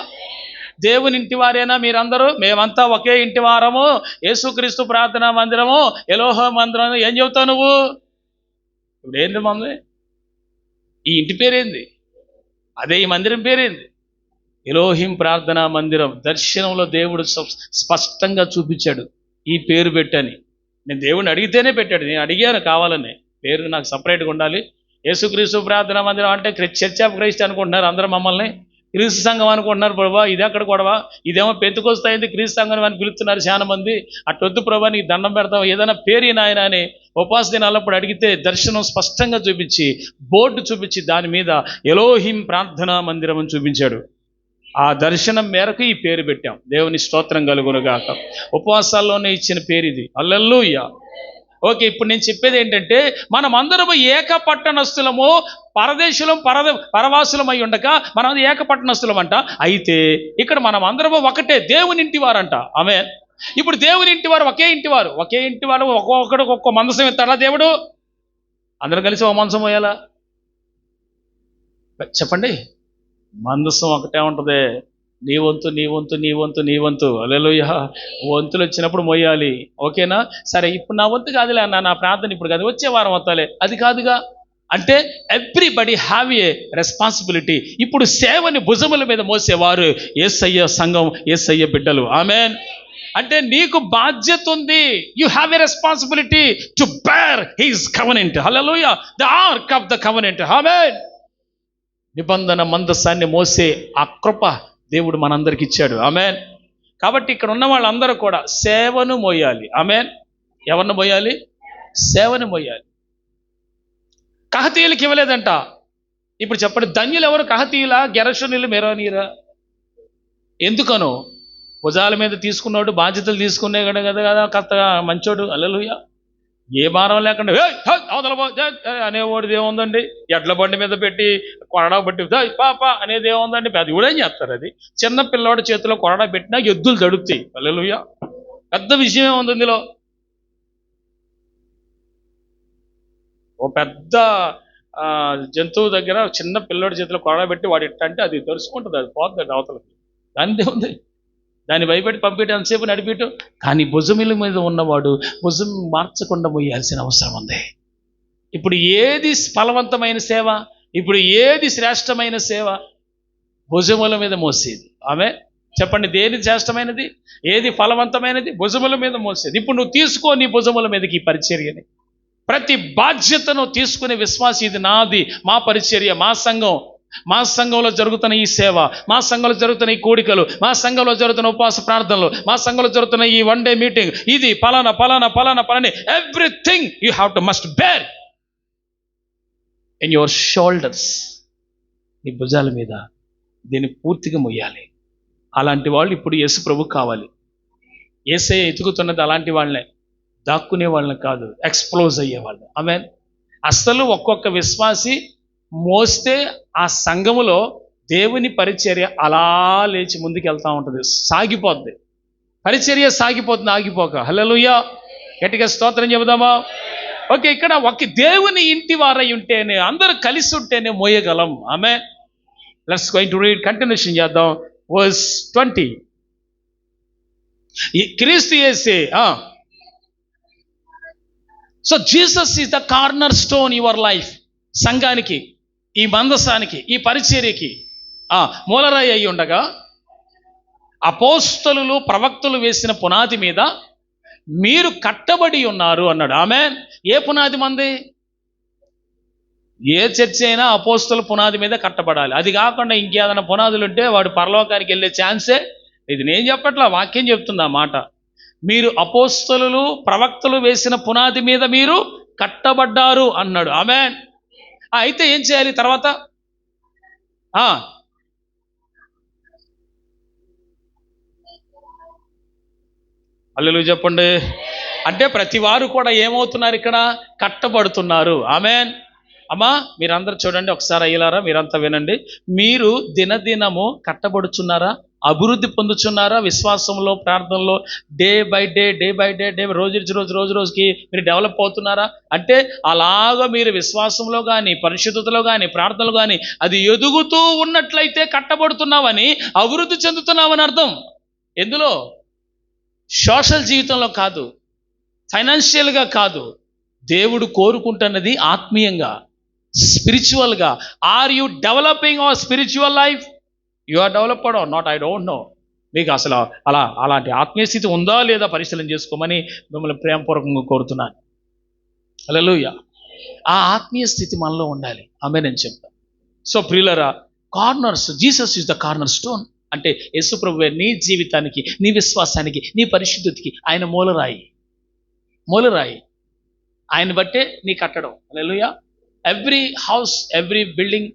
దేవుని ఇంటి వారేనా మీరందరూ? మేమంతా ఒకే ఇంటి వారము, యేసుక్రీస్తు ప్రార్థనా మందిరము, ఎలోహ మందిరం. ఏం చెబుతావు నువ్వు? ఇప్పుడు ఏంది మంది? ఈ ఇంటి పేరేంది? అదే ఈ మందిరం పేరేంది? ఎలోహిం ప్రార్థనా మందిరం. దర్శనంలో దేవుడు స్పష్టంగా చూపించాడు ఈ పేరు పెట్టని. నేను దేవుడిని అడిగితేనే పెట్టాడు, నేను అడిగాను కావాలని. పేరు నాకు సపరేట్గా ఉండాలి. యేసుక్రీస్తు ప్రార్థనా మందిరం అంటే చర్చ్ ఆఫ్ క్రైస్ట్ అనుకుంటున్నారు అందరూ, మమ్మల్ని క్రీస్తు సంఘం అనుకుంటున్నారు. ప్రభా ఇది అక్కడ గొడవ, ఇదేమో పెంతుకొస్తాయింది క్రీస్తు సంఘం అని పిలుస్తున్నారు చాలా మంది. అట్టొద్దు ప్రభా, నీకు దండం పెడతావు, ఏదైనా పేరు నాయన అని ఉపవాస దినాలప్పుడు అడిగితే దర్శనం స్పష్టంగా చూపించి, బోర్డు చూపించి దాని మీద ఎలోహిం ప్రార్థనా మందిరం అని చూపించాడు. ఆ దర్శనం మేరకు ఈ పేరు పెట్టాం. దేవుని స్తోత్రం కలుగునుగాక. ఉపవాసాల్లోనే ఇచ్చిన పేరు ఇది. హల్లెలూయా. ఓకే, ఇప్పుడు నేను చెప్పేది ఏంటంటే మనం అందరము ఏక పట్టణస్థులము, పరదేశులం పరవాసులం అయి ఉండక మనం ఏక పట్టణస్థులం అంట. అయితే ఇక్కడ మనం అందరము ఒకటే దేవుని ఇంటి వారంట. ఆమేన్. ఇప్పుడు దేవుని ఇంటి వారు ఒకే ఇంటి వారు ఒక్కొక్కడు ఒక్కొక్క మందసం ఇస్తాడా దేవుడు? అందరూ కలిసి ఒక మందసం పోయాలా? చెప్పండి. మందసం ఒకటే ఉంటుంది. నీ వంతు నీ వంతు నీ వంతు నీ వంతు. హల్లెలూయా. వంతులు వచ్చినప్పుడు మోయాలి. ఓకేనా? సరే, ఇప్పుడు నా వంతు కాదులే అన్న, నా ప్రార్థన ఇప్పుడు కాదు, వచ్చే వారం వస్తాలే, అది కాదుగా. అంటే ఎవ్రీబడి హ్యావ్ ఏ రెస్పాన్సిబిలిటీ. ఇప్పుడు సేవని భుజముల మీద మోసేవారు యేసయ్య సంఘం, యేసయ్య బిడ్డలు. ఆమేన్. అంటే నీకు బాధ్యత ఉంది. You have a responsibility to bear his covenant. Hallelujah. The ark of the covenant. Amen. నిబంధన మందసాన్ని మోసే ఆ కృప దేవుడు మనందరికి ఇచ్చాడు. ఆమేన్. కాబట్టి ఇక్కడ ఉన్న వాళ్ళందరూ కూడా సేవను మోయాలి. ఆమేన్. ఎవరిని మోయాలి? సేవను మోయాలి. కహతీయులకి ఇవ్వలేదంట. ఇప్పుడు చెప్పండి, ధన్యులు ఎవరు? కహతీయులా, గెరషోనీయులు, మెరానీయులా? ఎందుకనో భుజాల మీద తీసుకున్నాడు, బాధ్యతలు తీసుకునే కదా కరెక్ట్గా మంచోడు. హల్లెలూయా. ఏ భారం లేకుండా అవతల అనేవాడిది ఏముందండి? ఎడ్ల బండి మీద పెట్టి కొరడా పెట్టి పాప అనేది ఏముందండి? అది కూడా ఏం చేస్తారు? అది చిన్న పిల్లవాడి చేతిలో కొరడా పెట్టినా ఎద్దులు తడుపుతాయి. హల్లెలూయా. పెద్ద విషయం ఏముంది ఇందులో? ఓ పెద్ద జంతువు దగ్గర చిన్న పిల్లోడి చేతిలో కొడబెట్టి వాడు ఎట్ట అంటే అది తెలుసుకుంటుంది, అది పోతుంది అవతలకి. దానిదే ఉంది. దాన్ని భయపెట్టి పంపించడం అంతసేపు నడిపించడం. కానీ భుజముల మీద ఉన్నవాడు భుజం మార్చకుండా మొయ్యాల్సిన అవసరం ఉంది. ఇప్పుడు ఏది ఫలవంతమైన సేవ, ఇప్పుడు ఏది శ్రేష్టమైన సేవ? భుజముల మీద మోసేది. ఆమె చెప్పండి, దేని శ్రేష్టమైనది, ఏది ఫలవంతమైనది? భుజముల మీద మోసేది. ఇప్పుడు నువ్వు తీసుకో నీ భుజముల మీదకి ఈ పరిచర్యని. ప్రతి బాధ్యతను తీసుకునే విశ్వాసి, ఇది నాది, మా పరిచర్య, మా సంఘం, మా సంఘంలో జరుగుతున్న ఈ సేవ, మా సంఘంలో జరుగుతున్న ఈ కోడికలు, మా సంఘంలో జరుగుతున్న ఉపవాస ప్రార్థనలు, మా సంఘంలో జరుగుతున్న ఈ 1 day మీటింగ్, ఇది పలానా పలానా పలానా పలాని everything you have to must bear in your shoulders. నీ భుజాల మీద దీన్ని పూర్తిగా మొయ్యాలి. అలాంటి వాళ్ళు ఇప్పుడు యేసు ప్రభు కావాలి. యేసయ్య ఎతుకుతున్నది అలాంటి వాళ్ళనే, దాక్కునే వాళ్ళని కాదు, ఎక్స్ప్లోజ్ అయ్యేవాళ్ళు. ఆమె అసలు ఒక్కొక్క విశ్వాసి మోస్తే ఆ సంఘములో దేవుని పరిచర్య అలా లేచి ముందుకు వెళ్తూ ఉంటుంది, సాగిపోద్ది. పరిచర్య సాగిపోతుంది ఆగిపోక. హల్లెలూయా, గట్టిగా స్తోత్రం చెబుదామా? ఓకే, ఇక్కడ ఒక దేవుని ఇంటి వారై ఉంటేనే, అందరూ కలిసి ఉంటేనే మోయగలం. ఆమె let's going to read, continuation చేద్దాం. వర్స్ 20. క్రీస్తు యేసే. So Jesus is the corner stone your life. సంఘానికి, ఈ మందసానికి, ఈ పరిచర్యకి మూలరాయి అయి ఉండగా అపోస్తలులు ప్రవక్తలు వేసిన పునాది మీద మీరు కట్టబడి ఉన్నారు అన్నాడు. ఆమేన్. ఏ పునాది మంది? ఏ చర్చ అయినా అపోస్తల పునాది మీద కట్టబడాలి. అది కాకుండా ఇంకేదైనా పునాదులు ఉంటే వాడు పరలోకానికి వెళ్ళే ఛాన్సే. ఇది నేను చెప్పట్లా, వాక్యం చెప్తుంది ఆ మాట. మీరు అపోస్తలులు ప్రవక్తలు వేసిన పునాది మీద మీరు కట్టబడ్డారు అన్నాడు. ఆమేన్. అయితే ఏం చేయాలి తర్వాత? హల్లెలూయా చెప్పండి. అంటే ప్రతి వారు కూడా ఏమవుతున్నారు? ఇక్కడ కట్టబడుతున్నారు. ఆమేన్. అమ్మా మీరందరూ చూడండి ఒకసారి, అయ్యలారా మీరంతా వినండి. మీరు దినదినము కట్టబడుచున్నారా? అభివృద్ధి పొందుచున్నారా? విశ్వాసంలో, ప్రార్థనలో డే బై డే రోజుకి మీరు డెవలప్ అవుతున్నారా? అంటే అలాగా మీరు విశ్వాసంలో కానీ, పరిశుద్ధతలో కానీ, ప్రార్థనలో కానీ అది ఎదుగుతూ ఉన్నట్లయితే కట్టబడుతున్నావని, అభివృద్ధి చెందుతున్నావని అర్థం. ఎందులో? సోషల్ జీవితంలో కాదు, ఫైనాన్షియల్గా కాదు. దేవుడు కోరుకుంటున్నది ఆత్మీయంగా, స్పిరిచువల్గా. Are you developing our spiritual life? You are developed or not? I don't know. మీకు అసలు అలాంటి ఆత్మీయ స్థితి ఉందా లేదా పరిశీలన చేసుకోమని మిమ్మల్ని ప్రేమపూర్వకంగా కోరుతున్నాను. హల్లెలూయా. ఆ ఆత్మీయ స్థితి మనలో ఉండాలి. ఆమేన్ అని చెప్తాను. సో ప్రియులరా, corners, Jesus is the corner stone. అంటే యేసు ప్రభువే నీ జీవితానికి, నీ విశ్వాసానికి, నీ పరిశుద్ధికి ఆయన మూలరాయి. ఆయన బట్టే నీ కట్టడం. Hallelujah. Every house, every building,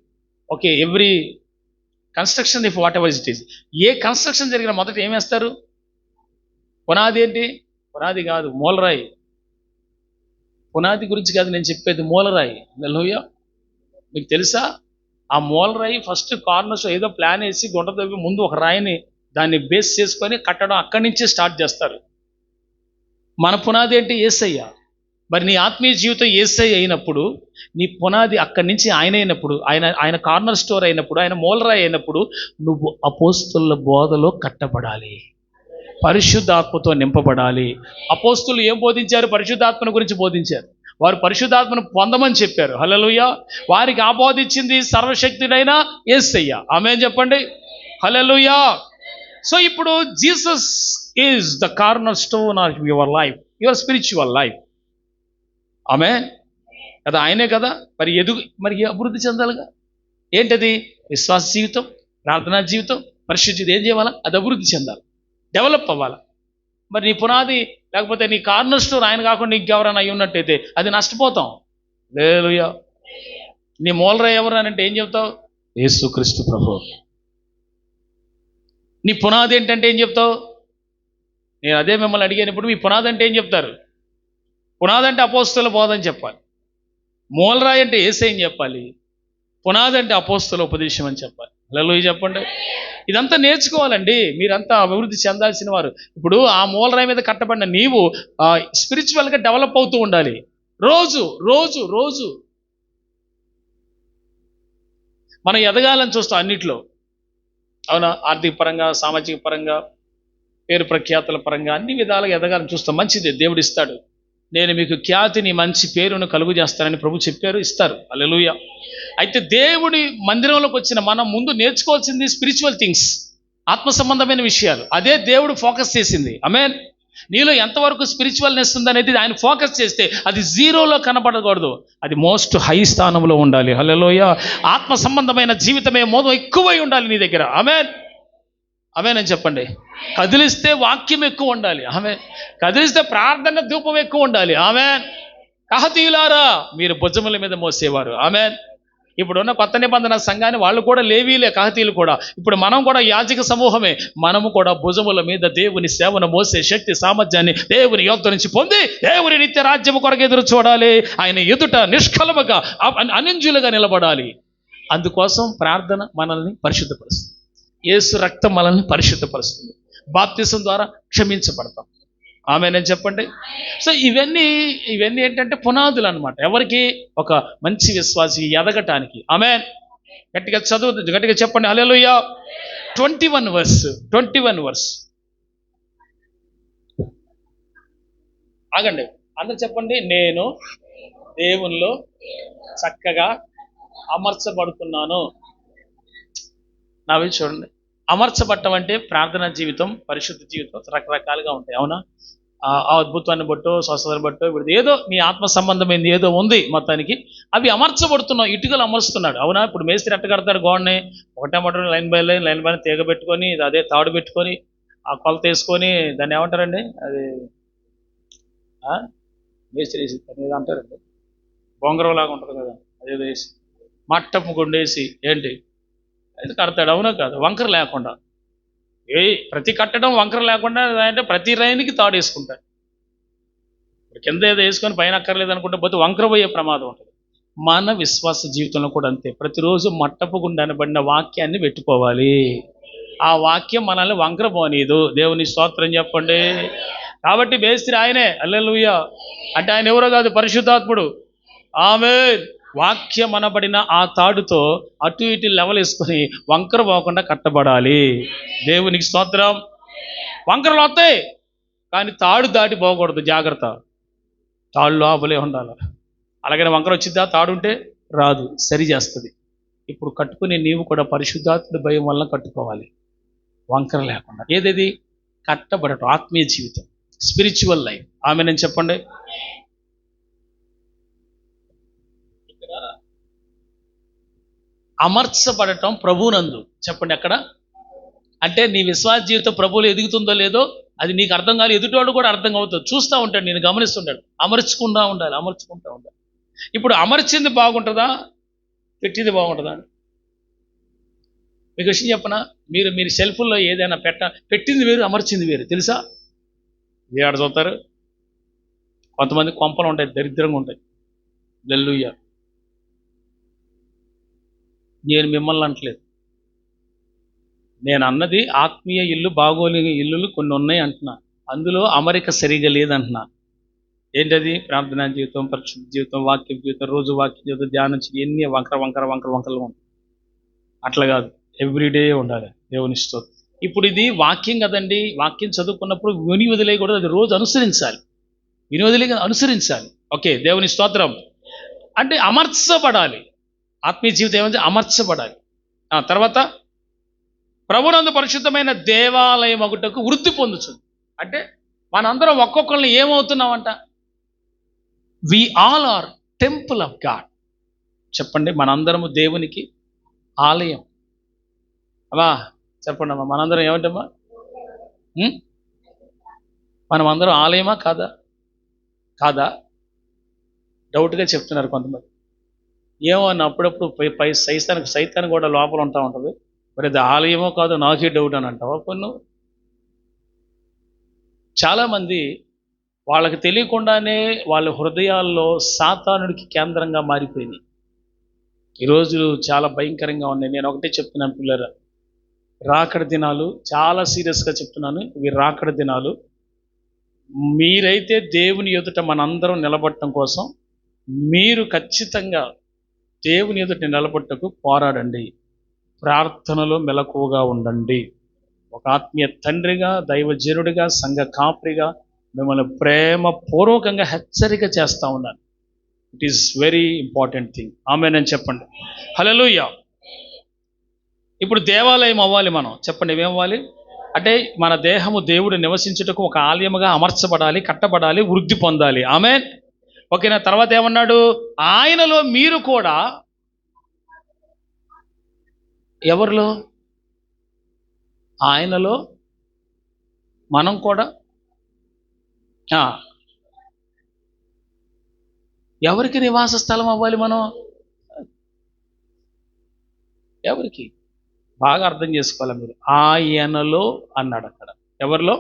okay, every construction, if whatever it is, ఏ కన్స్ట్రక్షన్ జరిగిన మొదట ఏం వేస్తారు? పునాది. ఏంటి పునాది? కాదు, మూలరాయి. పునాది గురించి కాదు నేను చెప్పేది, మూలరాయి. హల్లెలూయా. మీకు తెలుసా? ఆ మూలరాయి ఫస్ట్ కార్నర్స్ ఏదో ప్లాన్ వేసి గుంట తవ్వి ముందు ఒక రాయిని దాన్ని బేస్ చేసుకొని కట్టడం, అక్కడి నుంచే స్టార్ట్ చేస్తారు. మన పునాది ఏంటి? యేసయ్య. మరి నీ ఆత్మీయ జీవితం యేసయ్య అయినప్పుడు, నీ పునాది అక్కడి నుంచి ఆయన అయినప్పుడు, ఆయన కార్నర్ స్టోర్ అయినప్పుడు, ఆయన మూలరాయి అయినప్పుడు, నువ్వు అపోస్తుల బోధలో కట్టబడాలి, పరిశుద్ధాత్మతో నింపబడాలి. అపోస్తులు ఏం బోధించారు? పరిశుద్ధాత్మను గురించి బోధించారు. వారు పరిశుద్ధాత్మను పొందమని చెప్పారు. హల్లెలూయా. వారికి ఆబోధించింది సర్వశక్తుడైన యేసయ్య. ఆమేన్ చెప్పండి. హల్లెలూయా. సో ఇప్పుడు Jesus is the cornerstone of your life, your spiritual life. Amen కదా, ఆయనే కదా. మరి అభివృద్ధి చెందాలిగా. ఏంటది? విశ్వాస జీవితం, ప్రార్థనా జీవితం, పరిశుద్ధి. ఏం చేయాలా? అది అభివృద్ధి చెందాలి, డెవలప్ అవ్వాలి. మరి నీ పునాది లేకపోతే నీ కార్నర్ స్టోర్ ఆయన కాకుండా ఇంకెవరైనా అయి ఉన్నట్టయితే అది నష్టపోతాం. హల్లెలూయా. నీ మూలరాయి ఎవరు అని అంటే ఏం చెప్తావు? యేసుక్రీస్తు ప్రభువు. నీ పునాది ఏంటంటే ఏం చెప్తావు? నేను అదే మిమ్మల్ని అడిగినప్పుడు మీ పునాది అంటే ఏం చెప్తారు? పునాది అంటే అపోస్తల బోధ అని చెప్పాలి. మూలరాయి అంటే యేసయ్య అని చెప్పాలి. పునాది అంటే అపోస్తల ఉపదేశం అని చెప్పాలి. హల్లెలూయా చెప్పండి. ఇదంతా నేర్చుకోవాలండి. మీరంతా అభివృద్ధి చెందాల్సిన వారు. ఇప్పుడు ఆ మూలరాయి మీద కట్టబడిన నీవు స్పిరిచువల్గా డెవలప్ అవుతూ ఉండాలి. రోజు మనం ఎదగాలని చూస్తాం అన్నిట్లో, అవునా? ఆర్థిక పరంగా, సామాజిక పరంగా, పేరు ప్రఖ్యాతుల పరంగా అన్ని విధాలుగా ఎదగాలని చూస్తాం. మంచిదే, దేవుడు ఇస్తాడు. నేను మీకు ఖ్యాతిని, మంచి పేరును కలుగు చేస్తానని ప్రభు చెప్పారు, ఇస్తారు. హల్లెలూయా. అయితే దేవుడి మందిరంలోకి వచ్చిన మనం ముందు నేర్చుకోవాల్సింది స్పిరిచువల్ థింగ్స్, ఆత్మ సంబంధమైన విషయాలు. అదే దేవుడు ఫోకస్ చేసింది. ఆమేన్. నీలో ఎంతవరకు స్పిరిచువల్నెస్ ఉందనేది ఆయన ఫోకస్ చేస్తే అది జీరోలో కనబడకూడదు, అది మోస్ట్ హై స్థానంలో ఉండాలి. హల్లెలూయా. ఆత్మ సంబంధమైన జీవితమే మోదం ఎక్కువై ఉండాలి నీ దగ్గర. ఆమేన్. ఆమేన్ చెప్పండి. కదిలిస్తే వాక్యం ఎక్కువ ఉండాలి. ఆమేన్. కదిలిస్తే ప్రార్థన ధూపం ఎక్కువ ఉండాలి. ఆమేన్. కహతీయులారా మీరు భుజముల మీద మోసేవారు. ఆమేన్. ఇప్పుడున్న కొత్త నిబంధన సంఘాన్ని వాళ్ళు కూడా లేవీలే, కహతీయులు కూడా. ఇప్పుడు మనం కూడా యాజక సమూహమే. మనము కూడా భుజముల మీద దేవుని సేవను మోసే శక్తి సామర్థ్యాన్ని దేవుని యొద్ద నుంచి పొంది దేవుని నిత్య రాజ్యము కొరకు ఎదురు చూడాలి. ఆయన ఎదుట నిష్కలముగా అనింజులుగా నిలబడాలి. అందుకోసం ప్రార్థన మనల్ని పరిశుద్ధపరుస్తుంది. యేసు రక్తం మనల్ని పరిశుద్ధపరుస్తుంది. బాప్తిసం ద్వారా క్షమించబడతాం. ఆమేన్ చెప్పండి. సో ఇవన్నీ ఏంటంటే పునాదులు అన్నమాట. ఎవరికి? ఒక మంచి విశ్వాసి ఎదగటానికి. ఆమేన్. గట్టిగా చదువు, గట్టిగా చెప్పండి హల్లెలూయా. 21 వర్స్. ఆగండి, అందరూ చెప్పండి. నేను దేవునిలో చక్కగా అమర్చబడుతున్నాను. నావి చూడండి. అమర్చబట్టం అంటే ప్రార్థనా జీవితం, పరిశుద్ధ జీవితం రకరకాలుగా ఉంటాయి. అవునా? ఆ అద్భుతాన్ని బట్టో, స్వస్థతను బట్టో, ఇప్పుడు ఏదో నీ ఆత్మ సంబంధమైంది ఏదో ఉంది మొత్తానికి, అవి అమర్చబడుతున్నావు. ఇటుకలు అమరుస్తున్నాడు. అవునా? ఇప్పుడు మేస్త్రి ఎట్ట కడతాడు గోడని? ఒకటే మొట్ట లైన్ బై లైన్ తీగ పెట్టుకొని, అదే తాడు పెట్టుకొని, ఆ కొలత వేసుకొని, దాన్ని ఏమంటారండి? అది మేస్త్రి వేసి ఏదో అంటారండి, బొంగరం లాగా ఉంటుంది కదా, అదేదో వేసి మట్టపు గుండేసి ఏంటి అది కడతాడు. అవునా కాదు? వంకర లేకుండా. ప్రతి కట్టడం వంకర లేకుండా అంటే ప్రతి రైన్కి తాడు వేసుకుంటాడు. కింద ఏదో వేసుకొని పైన అక్కర్లేదు అనుకుంటే పోతే వంకర పోయే ప్రమాదం ఉంటుంది. మన విశ్వాస జీవితంలో కూడా అంతే. ప్రతిరోజు మట్టపు గుండనబడిన వాక్యాన్ని పెట్టుకోవాలి. ఆ వాక్యం మనల్ని వంకర పోనీదు. దేవుని స్తోత్రం చెప్పండి. కాబట్టి మేస్త్రి ఆయనే. హల్లెలూయా. అంటే ఆయన ఎవరో కాదు, పరిశుద్ధాత్ముడు. ఆమేన్. వాక్యం అనబడిన ఆ తాడుతో అటు ఇటు లెవెల్ వేసుకొని వంకర పోకుండా కట్టబడాలి. దేవునికి స్తోత్రం. వంకరలు వస్తాయి కానీ తాడు దాటి పోకూడదు. జాగ్రత్త. తాడు లోపలే ఉండాలి. అలాగనే వంకర వచ్చిద్దా? తాడు ఉంటే రాదు, సరి చేస్తుంది. ఇప్పుడు కట్టుకునే నీవు కూడా పరిశుద్ధాత్ముడి భయం వల్ల కట్టుకోవాలి, వంకర లేకుండా. ఏదేది? కట్టబడటం, ఆత్మీయ జీవితం, స్పిరిచువల్ లైఫ్. ఆమేన్ చెప్పండి. అమర్చబడటం ప్రభువునందు. చెప్పండి ఎక్కడ? అంటే నీ విశ్వాస జీవితం ప్రభువులో ఎదుగుతుందో లేదో అది నీకు అర్థం కాదు, ఎదుటోడు కూడా అర్థం అవుతుంది. చూస్తూ ఉంటాడు, నేను గమనిస్తుంటాడు. అమర్చుకుంటూ ఉండాలి. ఇప్పుడు అమర్చింది బాగుంటుందా, పెట్టింది బాగుంటుందా? మీకు విషయం చెప్పనా? మీరు సెల్ఫ్లో ఏదైనా పెట్టింది వేరు, అమర్చింది వేరు. తెలుసా? ఇది ఆడ చూస్తారు. కొంతమంది కొంపలు ఉంటాయి, దరిద్రంగా ఉంటాయి. హల్లెలూయా. నేను మిమ్మల్ని అంటలేదు, నేను అన్నది ఆత్మీయ ఇల్లు, బాగోలి ఇల్లులు కొన్ని ఉన్నాయి అంటున్నా. అందులో అమరిక సరిగా లేదంటున్నా. ఏంటది? ప్రార్థనా జీవితం, పరిశుద్ధ జీవితం, వాక్య జీవితం, రోజు వాక్య జీవితం, ధ్యానం ఎన్ని వంకరలు ఉంటాయి. అట్లా కాదు, ఎవ్రీడే ఉండాలి. దేవుని స్తోత్రం. ఇప్పుడు ఇది వాక్యం కదండి. వాక్యం చదువుకున్నప్పుడు విని వదిలేయకూడదు, అది రోజు అనుసరించాలి. అనుసరించాలి. ఓకే, దేవుని స్తోత్రం. అంటే అమర్చబడాలి. ఆత్మీయ జీవితం ఏమంటే అమర్చబడాలి. తర్వాత ప్రభునందు పరిశుద్ధమైన దేవాలయం ఒకటకు వృద్ధి పొందుతుంది. అంటే మనందరం ఒక్కొక్కరిని ఏమవుతున్నామంట? We all are temple of God. చెప్పండి, మనందరము దేవునికి ఆలయం. అమ్మా చెప్పండి అమ్మా, మనందరం ఏమంటమ్మా? మనం అందరం ఆలయమా కాదా? డౌట్గా చెప్తున్నారు కొంతమంది. ఏమో అని అప్పుడప్పుడు పై సైతానికి కూడా లోపల ఉంటా ఉంటుంది. మరి అది ఆలయమో కాదో నాకే డౌట్ అని అంటావా? కొన్ని చాలామంది వాళ్ళకి తెలియకుండానే వాళ్ళ హృదయాల్లో సాతానుడికి కేంద్రంగా మారిపోయినాయి. ఈరోజు చాలా భయంకరంగా ఉన్నాయి. నేను ఒకటే చెప్తున్నాను పిల్లరా, రాకడ దినాలు చాలా సీరియస్గా చెప్తున్నాను. ఇవి రాకడ దినాలు. మీరైతే దేవుని ఎదుట మనందరం నిలబడటం కోసం మీరు ఖచ్చితంగా దేవుని ఎదుట నిలబట్టుకు పోరాడండి. ప్రార్థనలో మెలకువగా ఉండండి. ఒక ఆత్మీయ తండ్రిగా, దైవజనుడిగా, సంఘ కాపరిగా మిమ్మల్ని ప్రేమపూర్వకంగా హెచ్చరిక చేస్తా ఉన్నాను. It is very important thing. ఆమేనని చెప్పండి. హల్లెలూయా. ఇప్పుడు దేవాలయం అవ్వాలి మనం. చెప్పండి, ఏమవ్వాలి? అంటే మన దేహము దేవుడు నివసించుటకు ఒక ఆలయముగా అమర్చబడాలి, కట్టబడాలి, వృద్ధి పొందాలి. ఆమేన్. ఓకేనా? తర్వాత ఏమన్నాడు? ఆయనలో మీరు కూడా, ఎవరిలో? ఆయనలో మనం కూడా. ఎవరికి నివాస స్థలం అవ్వాలి మనం? ఎవరికి? బాగా అర్థం చేసుకోవాలి మీరు. ఆయనలో అన్నాడు అక్కడ. ఎవరిలో?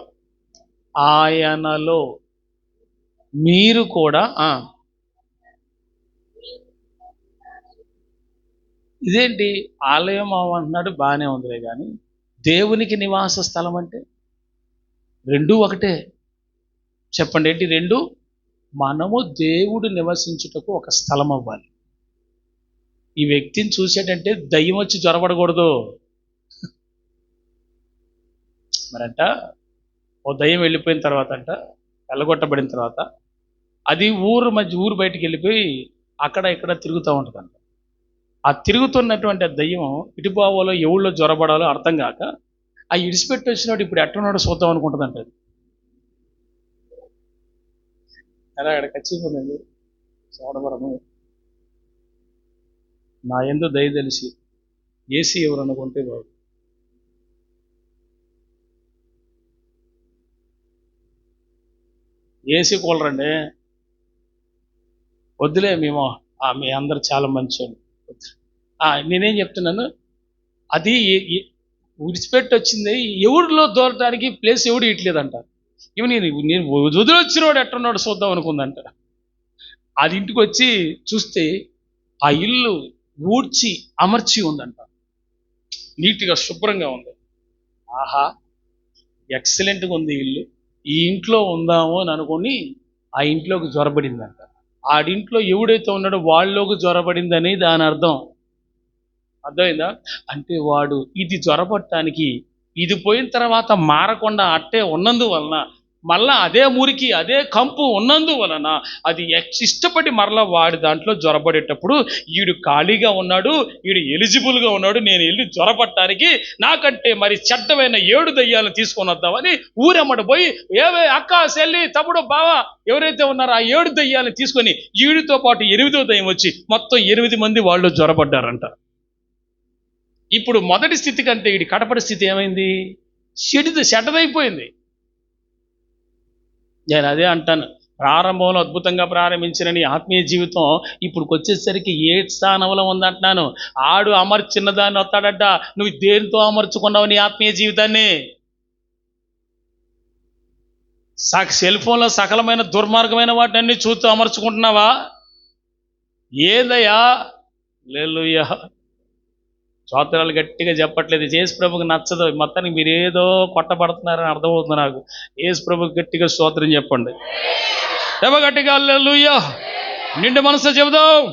ఆయనలో మీరు కూడా. ఇదేంటి ఆలయం అంటున్నాడు, బాగానే ఉందిలే, కానీ దేవునికి నివాస స్థలం అంటే రెండూ ఒకటే. చెప్పండి, ఏంటి రెండు? మనము దేవుడు నివసించుటకు ఒక స్థలం అవ్వాలి. ఈ వ్యక్తిని చూసేటంటే దయ్యం వచ్చి జ్వరపడకూడదు. మరంట ఓ దయ్యం వెళ్ళిపోయిన తర్వాత అంట, వెళ్ళగొట్టబడిన తర్వాత అది ఊరు బయటికి వెళ్ళిపోయి అక్కడ ఇక్కడ తిరుగుతూ ఉంటుందంట. ఆ తిరుగుతున్నటువంటి ఆ దయ్యం ఇటుపోవాలో ఎవళ్ళో జ్వరపడాలో అర్థం కాక ఆ ఇడిసిపెట్టి వచ్చినాడు ఇప్పుడు ఎట్టున్నాడు చూద్దాం అనుకుంటుందంట. అది ఎలా ఇక్కడ ఖచ్చితంగా చూడబడము. నా యందు దయ తెలిసి ఏసీ ఎవరు అనుకుంటే బాబు. ఏసీ కూలర్ అండి, వద్దులే. మేము మీ అందరు చాలా మంచి. నేనేం చెప్తున్నాను, అది విడిచిపెట్టి వచ్చింది. ఎవరిలో దూరటానికి ప్లేస్ ఎవడు ఇట్లేదంట. ఇవి నేను వదిలొచ్చినవాడు ఎట్టున్నాడు చూద్దాం అనుకుందంట. అది ఇంటికి వచ్చి చూస్తే ఆ ఇల్లు ఊడ్చి అమర్చి ఉందంట, నీట్గా శుభ్రంగా ఉంది. ఆహా, ఎక్సలెంట్గా ఉంది ఇల్లు, ఈ ఇంట్లో ఉందాము అని అనుకుని ఆ ఇంట్లోకి జ్వరబడిందంట. ఆడింట్లో ఎవడైతే ఉన్నాడో వాళ్ళలోకి జ్వరబడిందని దాని అర్థం. అర్థమైందా? అంటే వాడు ఇది జ్వరపడటానికి, ఇది పోయిన తర్వాత మారకుండా అట్టే ఉన్నందువలన, మళ్ళా అదే మురికి అదే కంపు ఉన్నందువలన అది ఇష్టపడి మరలా వాడి దాంట్లో జ్వరపడేటప్పుడు వీడు ఖాళీగా ఉన్నాడు, వీడు ఎలిజిబుల్గా ఉన్నాడు, నేను వెళ్ళి జ్వరపడటానికి నాకంటే మరి చెడ్డమైన 7 దయ్యాలను తీసుకొని వద్దామని ఊరెమ్మడి పోయి ఏవే అక్క, చెల్లి, తమ్ముడు, బావ ఎవరైతే ఉన్నారో ఆ 7 దయ్యాలను తీసుకొని వీడితో పాటు 8వ దయ్యం వచ్చి మొత్తం 8 మంది వాళ్ళు జ్వరపడ్డారంట. ఇప్పుడు మొదటి స్థితి కంటే వీడి కడపడి స్థితి ఏమైంది? చెడ్డదైపోయింది. నేను అదే అంటాను, ప్రారంభంలో అద్భుతంగా ప్రారంభించిన నీ ఆత్మీయ జీవితం ఇప్పుడు వచ్చేసరికి ఏ స్థానంలో ఉందంటున్నాను. ఆడు అమర్చిన దాన్ని వస్తాడట. నువ్వు దేనితో అమర్చుకున్నావు నీ ఆత్మీయ జీవితాన్ని? సెల్ ఫోన్లో సకలమైన దుర్మార్గమైన వాటిని చూస్తూ అమర్చుకుంటున్నావా? ఏదయ్యా? హల్లెలూయా. స్తోత్రాలు గట్టిగా చెప్పట్లేదు. యేసు ప్రభుకి నచ్చదు. మొత్తానికి మీరు ఏదో కొట్టబడుతున్నారని అర్థమవుతుంది నాకు. యేసు ప్రభుకి గట్టిగా స్తోత్రం చెప్పండి. గట్టిగా హల్లెలూయా. నిండు మనసు చెబుదాం.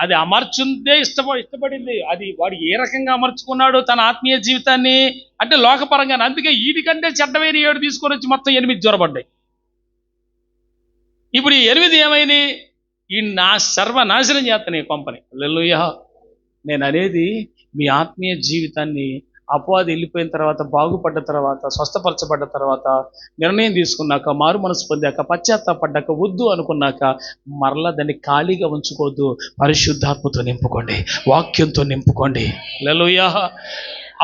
అది అమర్చుందే ఇష్టపడింది. అది వాడు ఏ రకంగా అమర్చుకున్నాడు తన ఆత్మీయ జీవితాన్ని అంటే లోకపరంగా. అందుకే వీటికంటే చెడ్డమైన 7 తీసుకొని వచ్చి మొత్తం 8 జ్వరపడ్డాయి. ఇప్పుడు ఈ 8 ఏమైంది? ఈ సర్వనాశనం చేస్తాను ఈ కొంపని. హల్లెలూయా. నేను అనేది మీ ఆత్మీయ జీవితాన్ని అపవాది వెళ్ళిపోయిన తర్వాత, బాగుపడ్డ తర్వాత, స్వస్థపరచబడ్డ తర్వాత, నిర్ణయం తీసుకున్నాక, మారు మనసు పొందాక, పశ్చాత్తాపడ్డాక, వద్దు అనుకున్నాక మరలా దాన్ని ఖాళీగా ఉంచుకోవద్దు. పరిశుద్ధాత్మతో నింపుకోండి, వాక్యంతో నింపుకోండి. హల్లెలూయా.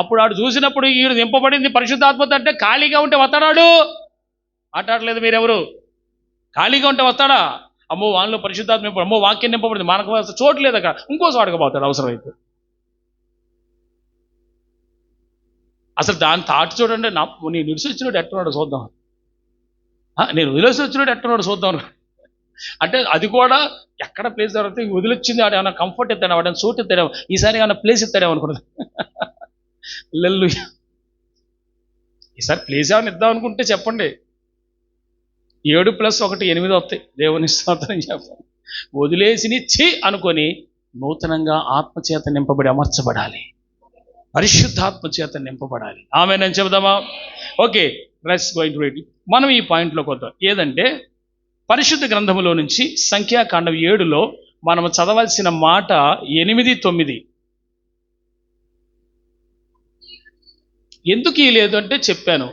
అప్పుడు ఆడు చూసినప్పుడు ఈడు నింపబడింది పరిశుద్ధాత్మతో అంటే ఖాళీగా ఉంటే వస్తాడాడు? మాట్లాడలేదు మీరెవరు? ఖాళీగా ఉంటే వస్తాడా? అమ్మో వాళ్ళలో పరిశుద్ధాత్మ నింపబడి, అమ్మో వాక్యం నింపబడింది, మనకు చోటు లేదు అక్కడ, ఇంకో చోటకు పోతాడు అవసరమైతే. అసలు దాని తాటి చూడండి. నేను నిలిచి వచ్చినోడు ఎట్టున్నాడు చూద్దాం, నేను వదిలేసి వచ్చినోడు ఎట్టున్నాడు చూద్దాం అంటే అది కూడా ఎక్కడ ప్లేస్ దొరికితే వదిలొచ్చింది. ఆడ ఏమైనా కంఫర్ట్ ఇస్తాడు, వాడని చోటు ఇస్తాడేమో, ఈసారి ఏమైనా ప్లేస్ ఇస్తాడేమో అనుకున్నది. హల్లెలూయా. ఈసారి ప్లేస్ ఏమైనా ఇద్దాం అనుకుంటే చెప్పండి, 7 + 1 8 వస్తాయి. దేవుని స్తోత్రం చెప్పండి. వదిలేసి ఛీ అనుకొని నూతనంగా ఆత్మచేత నింపబడి అమర్చబడాలి, పరిశుద్ధాత్మ చేత నింపబడాలి. ఆమె నేను చెబుదామా? Okay, let's going to read. మనం ఈ పాయింట్లోకి వద్దాం. ఏదంటే పరిశుద్ధ గ్రంథములో నుంచి సంఖ్యాకాండం 7లో మనం చదవాల్సిన మాట 8, 9. ఎందుకు ఈ లేదు అంటే చెప్పాను.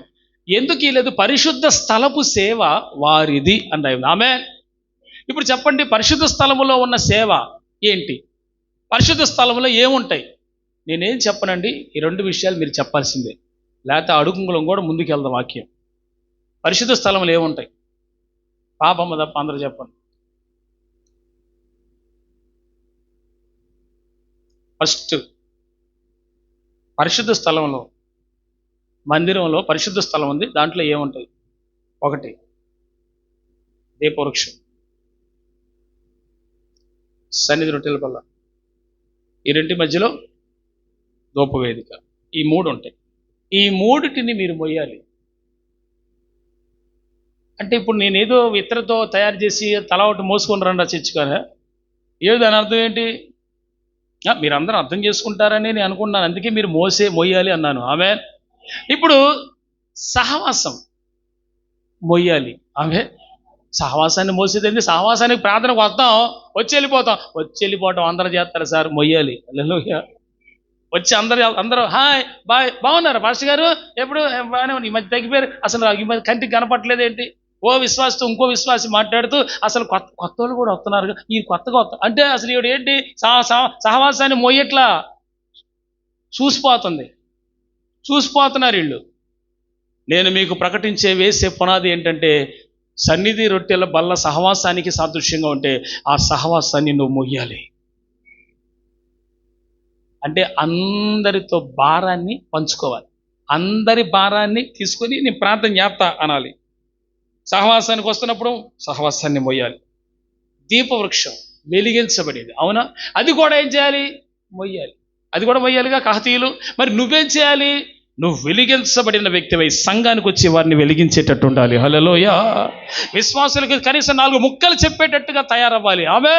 ఎందుకు ఈ లేదు? పరిశుద్ధ స్థలపు సేవ వారిది అన్నాయి. ఆమె ఇప్పుడు చెప్పండి, పరిశుద్ధ స్థలములో ఉన్న సేవ ఏంటి? పరిశుద్ధ స్థలములో ఏముంటాయి? నేనేం చెప్పనండి, ఈ 2 విషయాలు మీరు చెప్పాల్సిందే, లేకపోతే అడుగుంగులం కూడా ముందుకెళ్దాం. వాక్యం పరిశుద్ధ స్థలములు ఏముంటాయి? పాపమ్మ తప్ప అందరూ చెప్పండి. ఫస్ట్, పరిశుద్ధ స్థలంలో, మందిరంలో పరిశుద్ధ స్థలం ఉంది, దాంట్లో ఏముంటాయి? 1, దీపవృక్షం, సన్నిధి రొట్టెల పల్ల, ఈ 2 మధ్యలో ధూపవేదిక. ఈ 3 ఉంటాయి. ఈ 3టిని మీరు మొయ్యాలి. అంటే ఇప్పుడు నేనేదో ఇతరతో తయారు చేసి తల ఒకటి మోసుకొని రండి చర్చికారా? ఏదో దాని అర్థం ఏంటి? మీరందరూ అర్థం చేసుకుంటారని నేను అనుకున్నాను, అందుకే మీరు మొయ్యాలి అన్నాను. ఆమె ఇప్పుడు సహవాసం మొయ్యాలి. ఆమె సహవాసాన్ని మోసేదండి. సహవాసానికి ప్రార్థనకు వస్తాం, వచ్చి వెళ్ళిపోవటం అందరూ చేస్తారు సార్. మొయ్యాలి. హల్లెలూయా. వచ్చి అందరూ హాయ్ బాయ్, బాగున్నారు పాస్టర్ గారు, ఎప్పుడు బాగానే ఉంది, ఈ మధ్య తగ్గిపోయారు, అసలు ఈ మధ్య కంటికి కనపట్లేదు ఏంటి? ఓ విశ్వాసతో ఇంకో విశ్వాసి మాట్లాడుతూ అసలు కొత్త వాళ్ళు కూడా వస్తున్నారు, ఈ కొత్తగా అంటే అసలు ఈవిడ ఏంటి సహవాసాన్ని మొయ్యట్లా చూసిపోతున్నారు వీళ్ళు. నేను మీకు వేసే పునాది ఏంటంటే, సన్నిధి రొట్టెల బల్ల సహవాసానికి సాదృశ్యంగా ఉంటే ఆ సహవాసాన్ని నువ్వు మొయ్యాలి. అంటే అందరితో భారాన్ని పంచుకోవాలి, అందరి భారాన్ని తీసుకొని నేను ప్రార్థన చేస్తా అనాలి. సహవాసానికి వస్తున్నప్పుడు సహవాసాన్ని మొయ్యాలి. దీపవృక్షం వెలిగించబడేది, అవునా? అది కూడా ఏం చేయాలి? మొయ్యాలి. అది కూడా మొయ్యాలిగా కహతీయులు. మరి నువ్వేం చేయాలి? నువ్వు వెలిగించబడిన వ్యక్తివై సంఘానికి వచ్చి వారిని వెలిగించేటట్టు ఉండాలి. హల్లెలూయా. విశ్వాసులకు కనీసం 4 ముక్కలు చెప్పేటట్టుగా తయారవ్వాలి. ఆమె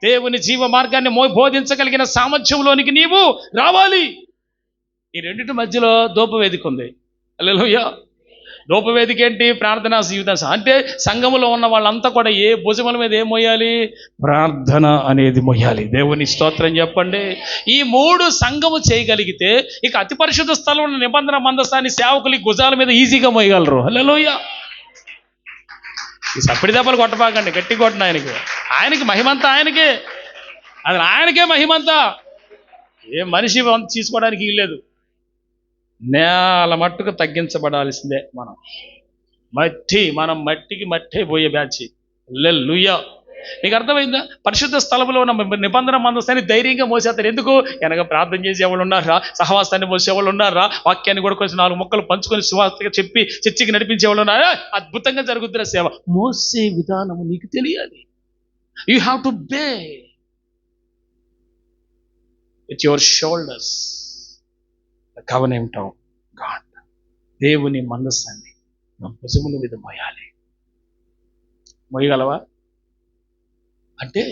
దేవుని జీవ మార్గాన్ని బోధించగలిగిన సామర్థ్యంలోనికి నీవు రావాలి. ఈ 2 మధ్యలో ధూపవేదిక ఉంది. హల్లెలూయా. ధూపవేదిక ఏంటి? ప్రార్థనా జీవితం. అంటే సంఘములో ఉన్న వాళ్ళంతా కూడా ఏ భుజముల మీద ఏం మొయ్యాలి? ప్రార్థన అనేది మొయ్యాలి. దేవుని స్తోత్రం చెప్పండి. ఈ 3 సంఘము చేయగలిగితే ఇక అతి పరిశుద్ధ స్థలంలో నిబంధన మందసాన్ని సేవకులు భుజాల మీద ఈజీగా మొయ్యగలరు. హల్లెలూయా. ఈ సప్పిడి దెబ్బలు కొట్టబాకండి, గట్టి కొట్టిన ఆయనకి మహిమంతా ఆయనకే, అది ఆయనకే మహిమంతా. ఏ మనిషి తీసుకోవడానికి లేదు. నేల మట్టుకు తగ్గించబడాల్సిందే. మనం మట్టికి పోయే బ్యాచ్. హల్లెలూయా. నీకు అర్థమైందా? పరిశుద్ధ స్థలంలో ఉన్న నిబంధన మందసాన్ని ధైర్యంగా మోసేస్తారు. ఎందుకు? వెనక ప్రార్థన చేసేవాళ్ళు ఉన్నారా, సహవాసాన్ని మోసేవాళ్ళు ఉన్నారా, వాక్యాన్ని కూడా కొంచెం 4 ముక్కలు పంచుకొని సువార్తగా చెప్పి చర్చికి నడిపించేవాళ్ళు ఉన్నారా? అద్భుతంగా జరుగుతున్న సేవ. మోసే విధానము నీకు తెలియాలి. You have to bear with your shoulders the covenant of God. దేవుని మందసాన్ని భుజముల మీద మోయాలి. మోయగలవా? అంటే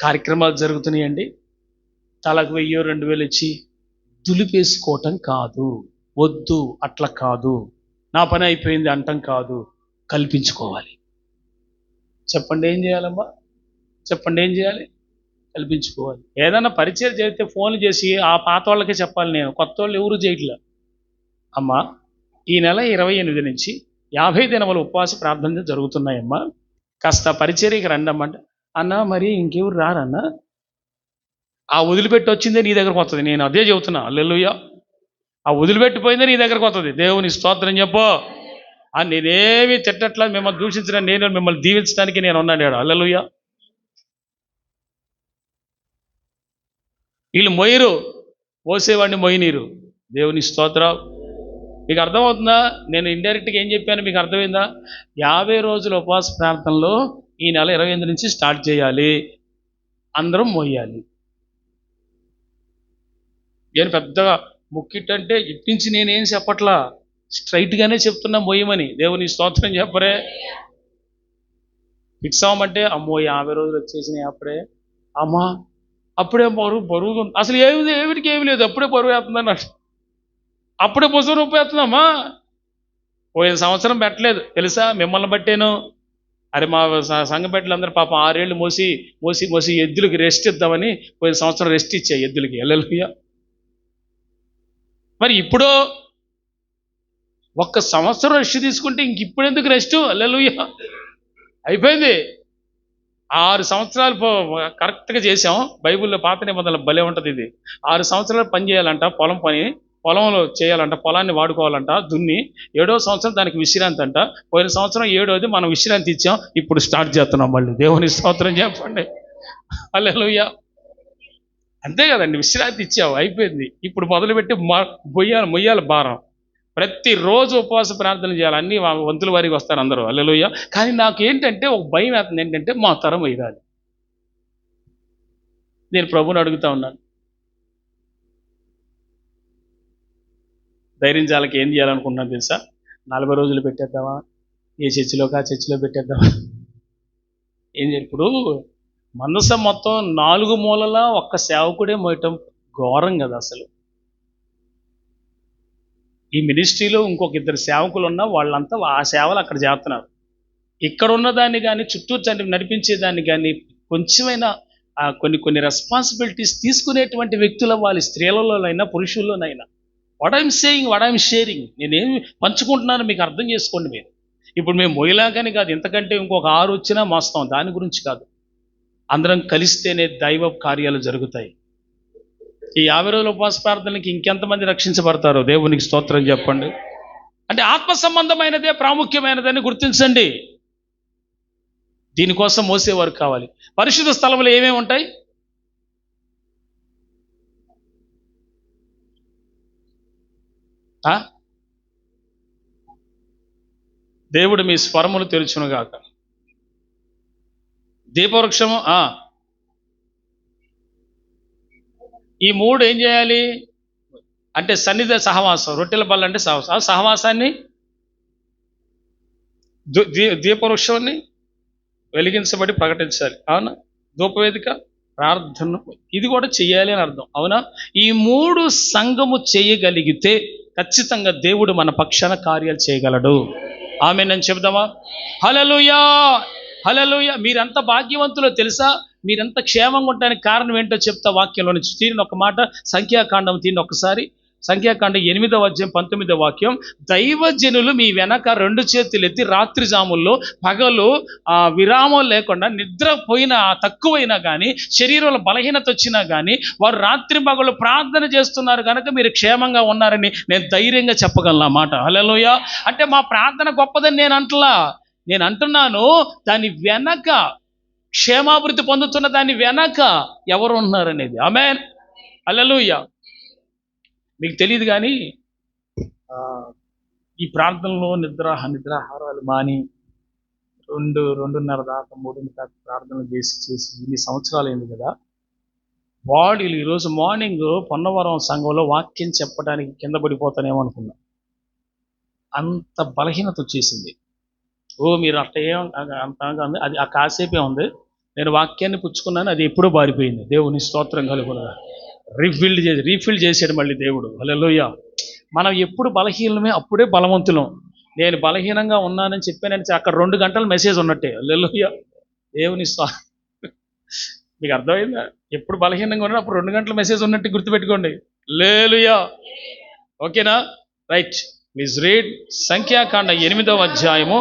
కార్యక్రమాలు జరుగుతున్నాయండి, తలకు 1000, 2000 ఇచ్చి దులిపేసుకోవటం కాదు. వద్దు, అట్లా కాదు. నా పని అయిపోయింది అంటం కాదు, కల్పించుకోవాలి. చెప్పండి ఏం చేయాలమ్మా? చెప్పండి ఏం చేయాలి? కల్పించుకోవాలి. ఏదైనా పరిచయం చేస్తే ఫోన్లు చేసి ఆ పాత వాళ్ళకే చెప్పాలి. నేను కొత్త వాళ్ళు ఎవరు చేయట్లే. అమ్మా, ఈ నెల 28 నుంచి 50 దినముల ఉపవాస ప్రార్థనలు జరుగుతున్నాయమ్మా, కాస్త పరిచర్యకి రండమ్మంటే, అన్న మరి ఇంకెవరు రారన్న? ఆ వదిలిపెట్టి వచ్చిందే నీ దగ్గరకు వస్తుంది. నేను అదే చెబుతున్నా. హల్లెలూయా. ఆ వదిలిపెట్టిపోయిందే నీ దగ్గరకు వస్తుంది. దేవుని స్తోత్రం చెప్పు. నేనేమి తిట్టట్లా, మిమ్మల్ని దూషించడానికి, నేను మిమ్మల్ని దీవించడానికి నేను ఉన్నాడు. హల్లెలూయా. వీళ్ళు మొయ్యరు, మోసేవాడిని మొయ్యనీరు. దేవుని స్తోత్రం. మీకు అర్థమవుతుందా? నేను ఇండైరెక్ట్గా ఏం చెప్పాను మీకు అర్థమైందా? 50 రోజుల ఉపవాస ప్రార్థనలో ఈ నెల 28 నుంచి స్టార్ట్ చేయాలి, అందరం మొయ్యాలి. నేను పెద్దగా ముక్కిట్టంటే ఇట్టించి నేనేం చెప్పట్లా, స్ట్రైట్గానే చెప్తున్నా మొయ్యమని. దేవుని స్తోత్రం చెప్పరే. ఫిక్స్ అవ్వమంటే అమ్మో 50 రోజులు వచ్చేసినాయి అప్పుడే, అమ్మా అప్పుడే బరువు అసలు ఏమిటికి ఏమి లేదు, అప్పుడే బరువు వేస్తుందని అప్పుడే బుసరు రూపేస్తుందమ్మా. పోయిన సంవత్సరం పెట్టలేదు తెలుసా, మిమ్మల్ని బట్టేను. అరే మా సంఘ బిడ్డలందరూ పాపం 6 ఏళ్ళు మోసి మోసి మోసి ఎద్దులకి రెస్ట్ ఇద్దామని పోయిన సంవత్సరం రెస్ట్ ఇచ్చాయి ఎద్దులకి. హల్లెలూయా. మరి ఇప్పుడు ఒక్క సంవత్సరం రెస్ట్ తీసుకుంటే ఇంక ఇప్పుడు ఎందుకు రెస్ట్? హల్లెలూయా. అయిపోయింది. 6 సంవత్సరాలు కరెక్ట్గా చేసాం. బైబిల్లో పాత నిబంధనలు భలే ఉంటుంది ఇది. 6 సంవత్సరాలు పని చేయాలంట, పొలంలో చేయాలంట, పొలాన్ని వాడుకోవాలంట దున్ని. 7వ సంవత్సరం దానికి విశ్రాంతి అంట. పోయిన సంవత్సరం 7వది మనం విశ్రాంతి ఇచ్చాం, ఇప్పుడు స్టార్ట్ చేస్తున్నాం మళ్ళీ. దేవుని స్తోత్రం చెప్పండి. హల్లెలూయా. అంతే కదండి, విశ్రాంతి ఇచ్చావు, అయిపోయింది. ఇప్పుడు మొదలుపెట్టి మొయ్యాలి భారం. ప్రతిరోజు ఉపవాస ప్రార్థన చేయాలి. అన్ని వంతుల వారికి వస్తారు అందరూ. హల్లెలూయా. కానీ నాకు ఏంటంటే ఒక భయం అవుతుంది, ఏంటంటే మా తరం వేయాలి. నేను ప్రభువుని అడుగుతా ఉన్నాను, ధైర్యం చాలకి ఏం చేయాలనుకుంటున్నాను తెలుసా? 40 రోజులు పెట్టేద్దామా? ఏ చర్చిలో పెట్టేద్దామా? ఏం ఇప్పుడు మనసం మొత్తం 4 మూలలా ఒక్క సేవకుడే మోయటం ఘోరం కదా అసలు. ఈ మినిస్ట్రీలో ఇంకొక 2 సేవకులు ఉన్నా వాళ్ళంతా ఆ సేవలు అక్కడ చేస్తున్నారు. ఇక్కడ ఉన్నదాన్ని కానీ చుట్టూ నడిపించేదాన్ని కానీ కొంచెమైనా కొన్ని రెస్పాన్సిబిలిటీస్ తీసుకునేటువంటి వ్యక్తుల వాళ్ళ స్త్రీలలోనైనా పురుషుల్లోనైనా. వాట్ ఐఎమ్ షేరింగ్, నేనేమి పంచుకుంటున్నాను మీకు అర్థం చేసుకోండి మీరు. ఇప్పుడు మేము మొయ్యలాగానే కాదు, ఎంతకంటే ఇంకొక 6 వచ్చినా మోస్తాం, దాని గురించి కాదు. అందరం కలిస్తేనే దైవ కార్యాలు జరుగుతాయి. ఈ 50 రోజుల ఉపవాస ప్రార్థనకి ఇంకెంతమంది రక్షించబడతారో దేవునికి స్తోత్రం చెప్పండి. అంటే ఆత్మ సంబంధమైనదే ప్రాముఖ్యమైనదని గుర్తించండి. దీనికోసం మోసేవారు కావాలి. పరిశుద్ధ స్థలంలో ఏమేమి ఉంటాయి? దేవుడు మీ స్వరములు తెరుచునుగాక. దీపవృక్షము. ఈ 3 ఏం చేయాలి అంటే సన్నిధి సహవాసం, రొట్టెల బల్ల అంటే సహవాసాన్ని, దీపవృక్షాన్ని వెలిగించబడి ప్రకటించాలి. అవునా? ధూపవేదిక, ప్రార్థన, ఇది కూడా చెయ్యాలి అని అర్థం. అవునా? ఈ 3 సంఘము చేయగలిగితే ఖచ్చితంగా దేవుడు మన పక్షాన కార్యాలు చేయగలడు. ఆమె నేను చెబుదామా? హల్లెలూయా, హల్లెలూయా. మీరెంత భాగ్యవంతులో తెలుసా? మీరెంత క్షేమంగా ఉండడానికి కారణం ఏంటో చెప్తా. వాక్యంలో నుంచి తీరిన ఒక మాట, సంఖ్యాకాండం తీరిన ఒకసారి. సంఖ్యాకాండం 8వ అధ్యాయం 19వ వాక్యం. దైవజనులు మీ వెనక 2 చేతులు ఎత్తి రాత్రి జాముల్లో పగలు విరామం లేకుండా నిద్రపోయినా తక్కువైనా కానీ, శరీరంలో బలహీనత వచ్చినా కానీ వారు రాత్రి పగలు ప్రార్థన చేస్తున్నారు కనుక మీరు క్షేమంగా ఉన్నారని నేను ధైర్యంగా చెప్పగలను ఆ మాట. హల్లెలూయా. అంటే మా ప్రార్థన గొప్పదని నేను అంటున్నాను, దాని వెనక క్షేమాభివృద్ధి పొందుతున్న దాని వెనక ఎవరు ఉన్నారనేది. ఆమేన్, హల్లెలూయా. మీకు తెలియదు కానీ ఈ ప్రార్థనలో నిద్రాహారాలు మాని 2:30 దాకా 3 దాకా ప్రార్థనలు చేసి ఇన్ని సంవత్సరాలు అయింది కదా. వాడు ఈరోజు మార్నింగ్ పొన్నవరం సంఘంలో వాక్యం చెప్పడానికి కింద పడిపోతానేమో అనుకున్నా, అంత బలహీనత వచ్చేసింది. మీరు అంతగా ఉంది, అది ఆ కాసేపే ఉంది. నేను వాక్యాన్ని పుచ్చుకున్నాను, అది ఎప్పుడూ బారిపోయింది. దేవుని స్తోత్రం కలుగునుగా. రీఫిల్ చేసాడు మళ్ళీ దేవుడు. హల్లెలూయా. మనం ఎప్పుడు బలహీనమే అప్పుడే బలవంతులం. నేను బలహీనంగా ఉన్నానని చెప్పానని అక్కడ 2 గంటల మెసేజ్ ఉన్నట్టే. హల్లెలూయా. దేవుని మీకు అర్థమైందా? ఎప్పుడు బలహీనంగా ఉన్నా అప్పుడు 2 గంటల మెసేజ్ ఉన్నట్టు గుర్తుపెట్టుకోండి. హల్లెలూయా. ఓకేనా? రైట్. ప్లీజ్ రీడ్ సంఖ్యాకాండ 8వ అధ్యాయము.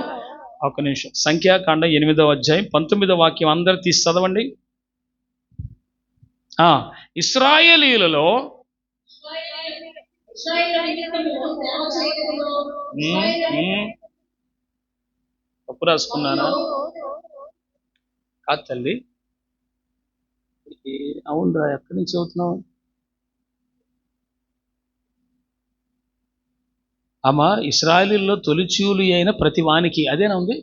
ఒక నిమిషం. సంఖ్యాకాండ 8వ అధ్యాయం 19వ వాక్యం అందరూ తీసి చదవండి. ఇశ్రాయేలీయులలో తప్పు రాసుకున్నానా? కాదు తల్లి, అవునరా, ఎక్కడి నుంచి చదువుతున్నావు అమ్మా? ఇశ్రాయేలీయుల్లో తొలిచూలు అయిన ప్రతి వానికి అదేనా ఉంది?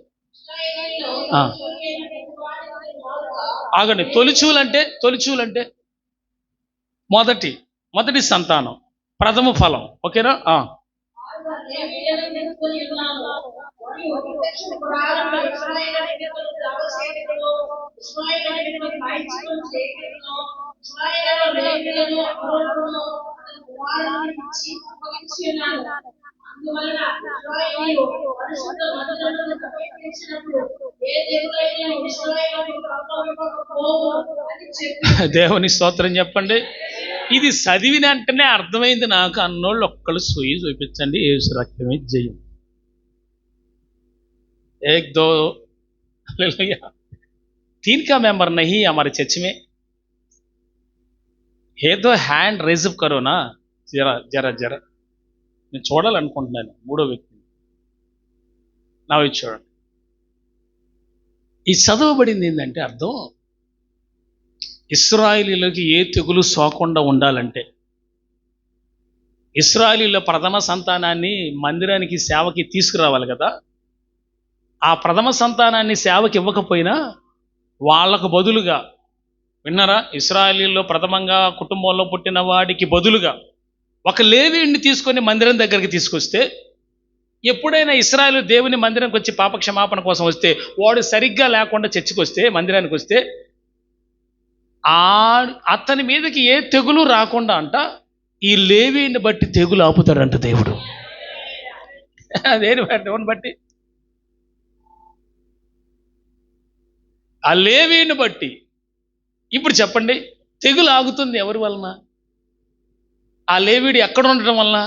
ఆగండి. తొలిచూలంటే మొదటి సంతానం, ప్రథమ ఫలం. ఓకేనా? దేవుని స్తోత్రం చెప్పండి. ఇది చదివిన వెంటనే అర్థమైంది నాకు అన్నోళ్ళు ఒక్కళ్ళు సూయి చూపించండి, యేసు రక్తమే జయం. एक दो हालेलुया, तीन का मेंबर नहीं हमारे चर्च में है तो హ్యాండ్ రైజ్ అప్ करो ना, జరా జరా జరా. నేను చూడాలనుకుంటున్నాను మూడో వ్యక్తిని. నా వైపు చూడండి. ఈ చదవబడింది ఏంటంటే అర్థం, ఇశ్రాయేలీయులకి ఏ తెగులు సోకుండా ఉండాలంటే ఇశ్రాయేలీయుల ప్రథమ సంతానాన్ని మందిరానికి సేవకి తీసుకురావాలి కదా. ఆ ప్రథమ సంతానాన్ని సేవకి ఇవ్వకపోయినా వాళ్లకు బదులుగా, విన్నారా, ఇశ్రాయేలీయుల్లో ప్రథమంగా కుటుంబంలో పుట్టిన వాడికి బదులుగా ఒక లేవీయుడిని తీసుకొని మందిరం దగ్గరికి తీసుకొస్తే, ఎప్పుడైనా ఇశ్రాయేలు దేవుని మందిరానికి వచ్చి పాప క్షమాపణ కోసం వస్తే, వాడు సరిగ్గా లేకుండా చర్చికి వస్తే, మందిరానికి వస్తే, అతని మీదకి ఏ తెగులు రాకుండా అంట ఈ లేవీయుడిని బట్టి తెగులు ఆపుతాడంట దేవుడు. అదేని బట్టి, ఆ లేవీయుని బట్టి. ఇప్పుడు చెప్పండి, తెగులు ఆగుతుంది ఎవరి వలన? ఆ లేవీయుడు ఎక్కడ ఉండటం వలన?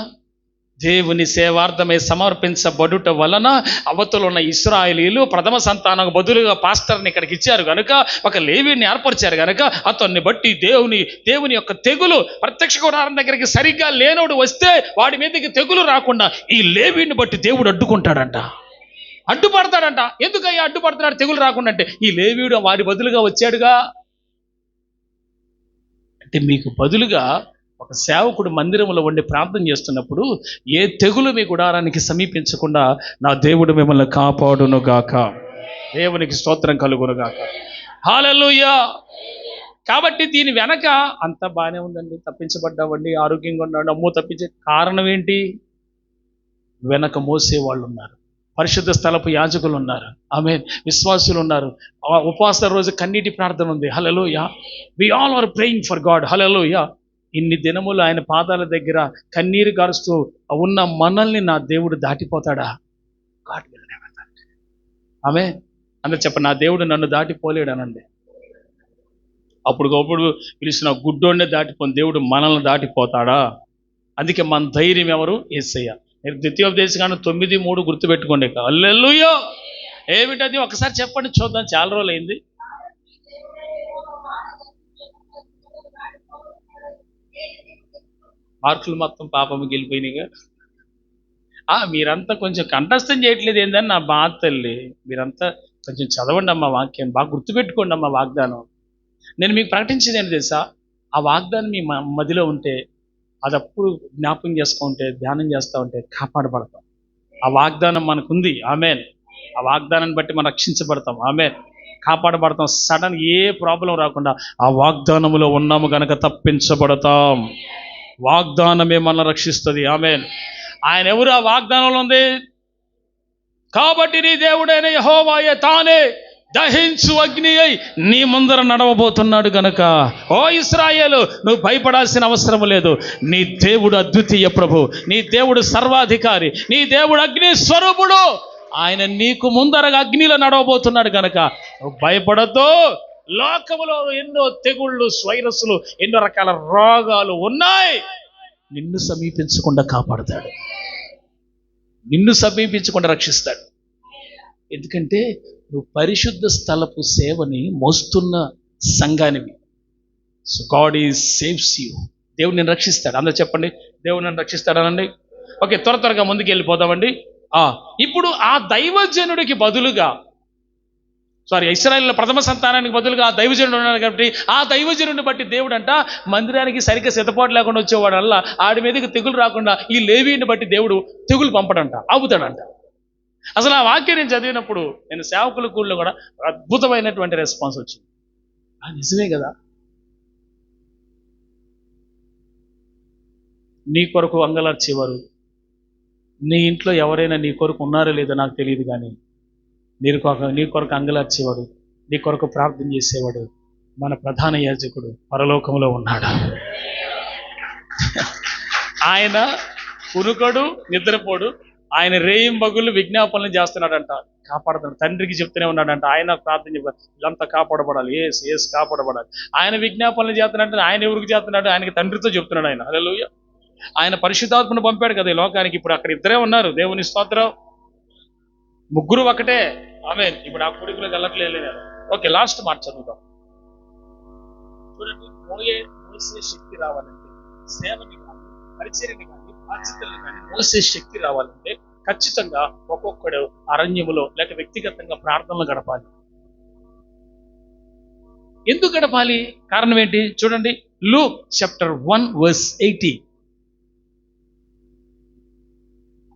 దేవుని సేవార్థమై సమర్పించబడుట వలన అవతల ఉన్న ఇశ్రాయేలీయులు ప్రథమ సంతానం బదులుగా పాస్టర్ని ఇక్కడికి ఇచ్చారు కనుక, ఒక లేవీయుడిని ఏర్పరిచారు కనుక, అతన్ని బట్టి దేవుని యొక్క తెగులు ప్రత్యక్ష గుడారం దగ్గరికి సరిగ్గా లేనోడు వస్తే వాడి మీదకి తెగులు రాకుండా ఈ లేవీయుడిని బట్టి దేవుడు అడ్డుకుంటాడంట, అడ్డుపడతాడంట. ఎందుకయ్యా అడ్డుపడుతున్నాడు తెగులు రాకుండా అంటే, ఈ లేవీయుడు వారి బదులుగా వచ్చాడుగా. అంటే మీకు బదులుగా ఒక సేవకుడు మందిరంలో ఉండి ప్రార్థన చేస్తున్నప్పుడు ఏ తెగులు మీ గుడారానికి సమీపించకుండా నా దేవుడు మిమ్మల్ని కాపాడును గాక. దేవునికి స్తోత్రం కలుగును గాక. హల్లెలూయా. కాబట్టి దీని వెనక అంతా బాగానే ఉందండి, తప్పించబడ్డావండి, ఆరోగ్యంగా ఉన్నాడు, అమ్మో తప్పించే కారణం ఏంటి? వెనక మోసే వాళ్ళు ఉన్నారు, పరిశుద్ధ స్థలపు యాజకులు ఉన్నారు, ఆమేన్, విశ్వాసులు ఉన్నారు, ఉపవాస రోజు కన్నీటి ప్రార్థన ఉంది. Hallelujah. We all are praying for God. Hallelujah. ఇన్ని దినములు ఆయన పాదాల దగ్గర కన్నీరు గారుస్తూ ఉన్న మనల్ని నా దేవుడు దాటిపోతాడా? గాడ్ విల్ నెవర్ దాట్. ఆమేన్. అందరూ చెప్పండి, నా దేవుడు నన్ను దాటిపోలేడు అనండి. అప్పుడు పిలిచిన గుడ్డోడినే దాటిపోయిన దేవుడు మనల్ని దాటిపోతాడా? అందుకే మన ధైర్యం ఎవరు? యేసయ్య. మీరు ద్వితీయోపదేశకాండం 9:3 గుర్తుపెట్టుకోండి. హల్లెలూయా. ఏమిటది ఒకసారి చెప్పండి చూద్దాం, చాలా రోజులు అయింది. మార్కులు మొత్తం పాపము గెలిపోయినాయిగా. మీరంతా కొంచెం కంఠస్థం చేయట్లేదు ఏందని నా బాధ తల్లి. మీరంతా కొంచెం చదవండి అమ్మ వాక్యాన్ని, బాగా గుర్తుపెట్టుకోండి అమ్మ వాగ్దానం. నేను మీకు ప్రకటించేది ఏంటి తెలుసా? ఆ వాగ్దానం మీ మదిలో ఉంటే, అది అప్పుడు జ్ఞాపకం చేసుకుంటే, ధ్యానం చేస్తూ ఉంటే కాపాడబడతాం. ఆ వాగ్దానం మనకుంది. ఆమేన్. ఆ వాగ్దానాన్ని బట్టి మనం రక్షించబడతాం. ఆమేన్. కాపాడబడతాం. సడన్ ఏ ప్రాబ్లం రాకుండా ఆ వాగ్దానములో ఉన్నాము గనక తప్పించబడతాం. వాగ్దానమే మనల్ని రక్షిస్తుంది. ఆమేన్. ఆయన ఎవరు? ఆ వాగ్దానంలో ఉంది. కాబట్టి నీ దేవుడైన యెహోవాయే తానే దహించు అగ్ని అయి నీ ముందర నడవబోతున్నాడు గనక, ఓ ఇశ్రాయేలు, నువ్వు భయపడాల్సిన అవసరం లేదు. నీ దేవుడు అద్వితీయ ప్రభు, నీ దేవుడు సర్వాధికారి, నీ దేవుడు అగ్ని స్వరూపుడు. ఆయన నీకు ముందరగా అగ్నిలో నడవబోతున్నాడు గనక నువ్వు భయపడద్దు. లోకములో ఎన్నో తెగుళ్ళు, వైరస్లు, ఎన్నో రకాల రోగాలు ఉన్నాయి. నిన్ను సమీపించకుండా కాపాడుతాడు, నిన్ను సమీపించకుండా రక్షిస్తాడు. ఎందుకంటే నువ్వు పరిశుద్ధ స్థలపు సేవని మోస్తున్న సంఘానివి. So God is saves you. దేవుడు నేను రక్షిస్తాడు. అందరూ చెప్పండి, దేవుడు నన్ను రక్షిస్తాడనండి. ఓకే, త్వరగా ముందుకు వెళ్ళిపోదామండి. ఇప్పుడు ఆ దైవజనుడికి బదులుగా, ఇశ్రాయేలు ప్రథమ సంతానానికి బదులుగా ఆ దైవజనుడు ఉన్నాడు కాబట్టి, ఆ దైవజనుడిని బట్టి దేవుడు అంట మందిరానికి సరిగ్గా సిద్ధపాటు లేకుండా వచ్చేవాడు వల్ల ఆడి మీదకి తెగులు రాకుండా ఈ లేవీని బట్టి దేవుడు తెగులు పంపడంట, ఆపుతాడంట. అసలు ఆ వాక్యం నేను చదివినప్పుడు నేను సేవకుల కూళ్ళలో కూడా అద్భుతమైనటువంటి రెస్పాన్స్ వచ్చింది. నిజమే కదా, నీ కొరకు అంగలార్చేవారు, నీ ఇంట్లో ఎవరైనా నీ కొరకు ఉన్నారో లేదో నాకు తెలియదు, కానీ నీ కొరకు అంగలార్చేవాడు, నీ కొరకు ప్రార్థన చేసేవాడు మన ప్రధాన యాజకుడు పరలోకంలో ఉన్నాడు. ఆయన కునుకడు, నిద్రపోడు. ఆయన రేయింబగుళ్ళు విజ్ఞాపనలు చేస్తున్నాడంట, కాపాడుతాడు. తండ్రికి చెప్తూనే ఉన్నాడంట, ఆయన ప్రార్థన చెప్పారు, ఇదంతా కాపాడబడాలి, ఏసు కాపాడబడాలి. ఆయన విజ్ఞాపనలు చేస్తున్నాడంటే ఆయన ఎవరికి చేస్తున్నాడు? ఆయనకి తండ్రితో చెప్తున్నాడు ఆయన. హల్లెలూయా. ఆయన పరిశుద్ధాత్మను పంపాడు కదా ఈ లోకానికి. ఇప్పుడు అక్కడ ఇద్దరే ఉన్నారు, దేవుని స్తోత్రం. ముగ్గురు ఒకటే. ఆమేన్. ఇప్పుడు ఆ కొడుకులకు వెళ్ళట్లేదు. ఓకే, లాస్ట్ మాట చదువుదాం. చూడండి, మోసే శక్తి రావాలంటే, సేవని కానీ పరిచర్యని కానీ బాధ్యతలను కానీ మోసే శక్తి రావాలంటే ఖచ్చితంగా ఒక్కొక్కడు అరణ్యములో లేక వ్యక్తిగతంగా ప్రార్థనలు గడపాలి. ఎందుకు గడపాలి? కారణం ఏంటి? చూడండి, లూక్ చాప్టర్ 1:80.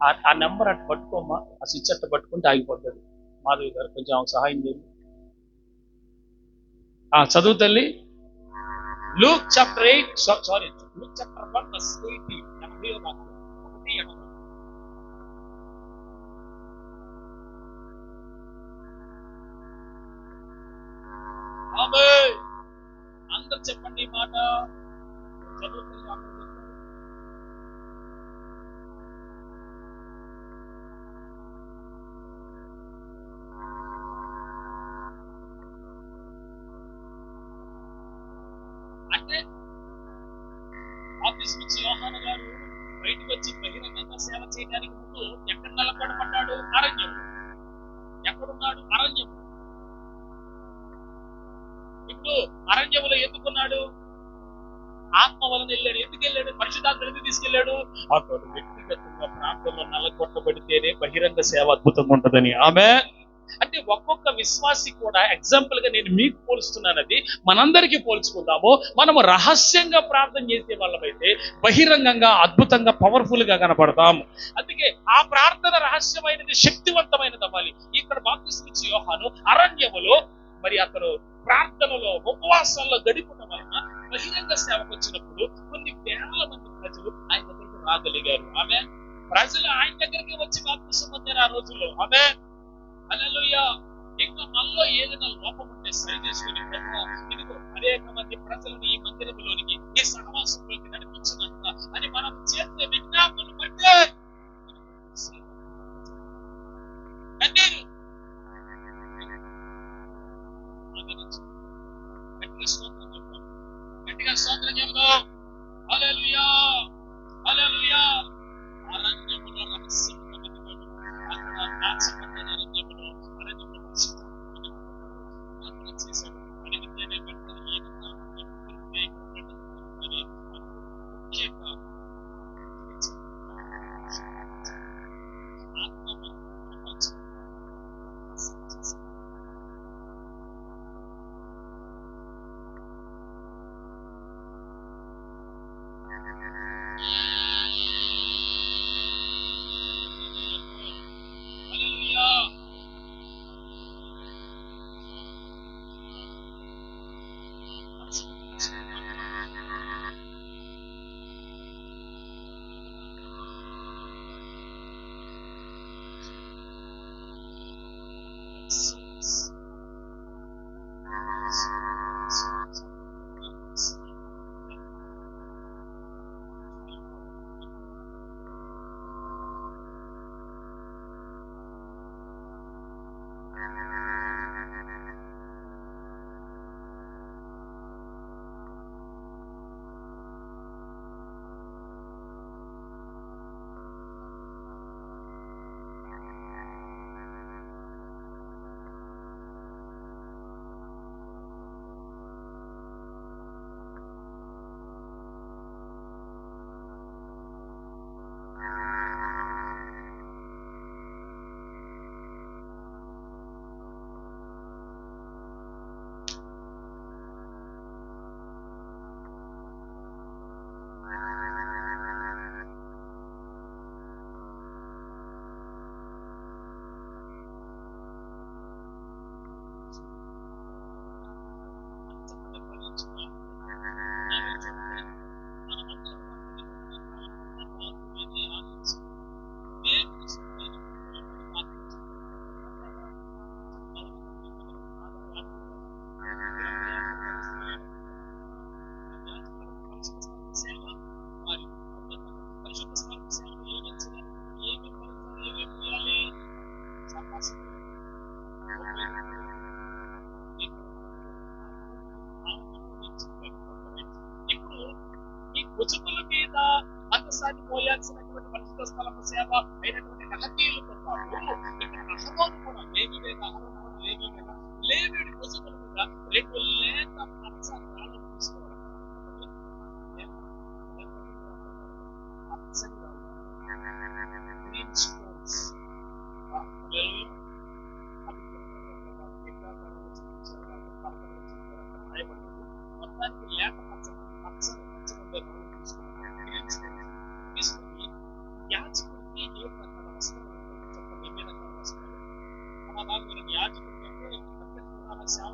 ఆ నెంబర్ అటు పట్టుకోమ్మా, ఆ స్విచ్ అట్ట పట్టుకుంటే ఆగిపోతుంది. మాధవి గారు కొంచెం సహాయం చేయండి. చదువు తల్లి. Luke chapter 1:80. అందరు చెప్పండి ఈ మాట. చదువుతుంది. అంటే బాప్తిస్మం ఇచ్చే యోహాను గారు బయటకు వచ్చి బహిరంగంగా సేవ చేయడానికి ముందు ఎక్కడ నిలబడబడ్డాడు? అరణ్యం. ఎక్కడున్నాడు? అరణ్యం. ఇప్పుడు అరణ్యములో ఎందుకున్నాడు? ఆత్మ వలన వెళ్ళాడు. ఎందుకు వెళ్ళాడు? పరిశుద్ధాత్మ ఎందుకు తీసుకెళ్ళాడు? అతడు వ్యక్తిగతంగా ప్రాంతంలో నల్లగొట్టబడితేనే బహిరంగ సేవ అద్భుతంగా ఉంటుందని. ఆమె అంటే ఒక్కొక్క విశ్వాసి కూడా ఎగ్జాంపుల్ గా నేను మీకు పోల్స్తున్నానది మనందరికీ పోల్చుకుందాము. మనము రహస్యంగా ప్రార్థన చేసే వాళ్ళమైతే బహిరంగంగా అద్భుతంగా పవర్ఫుల్ గా కనపడతాము. అందుకే ఆ ప్రార్థన రహస్యమైనది, శక్తివంతమైనది అవ్వాలి. ఇక్కడ బాప్తిస్మం ఇచ్చే యోహాను అరణ్యములో మరి అతను ప్రార్థనలో ఉపవాసాల్లో గడిపడం వలన బహిరంగ సేవకు వచ్చినప్పుడు కొన్ని వేల మంది ప్రజలు ఆయన దగ్గర రాగలిగారు. ఆమె ప్రజలు ఆయన దగ్గరికి వచ్చి బాప్తిస్మం పొందారు ఆ రోజుల్లో. ఆమె హల్లెలూయా. ఇంకా మనలో ఏదైనా లోపం ఉంటే సరి చేసుకుని ఇదిగో అనేక మంది ప్రజలను ఈ మందిరంలోనికి, ఈ సహవాసంలోకి నడిపించినంత అని మనం చేసే విజ్ఞాపనలు బట్టే గట్టిగా స్తోత్రం చెప్తాం. హల్లెలూయా, హల్లెలూయా. అరణ్యములో రహస్యంగా వెతుకుడు, అక్కడ దాచబడ్డ అరణ్యములో చేశాడు. అడిగితేనే వెంటనే హల్లెలూయా. భుజముల మీద మందసాన్ని మోయాల్సినటువంటి పరిశుద్ధ స్థలపు సేవ అయినటువంటి కహతీయులతో పాటు ఇక్కడ అహరోను కూడా లేవీయుడి భుజముల మీద 2 లేత పచ్చ రాళ్ళను తీసుకోవడం. మొత్తానికి లేత పచ్చని తీసుకొని యాజకుడికి ఏ రకాల వస్త్రం చెప్పండి, ఎన్ని రకాల వస్త్రాలు అలాగా మీరు యాజకుడికి అంటే సేవ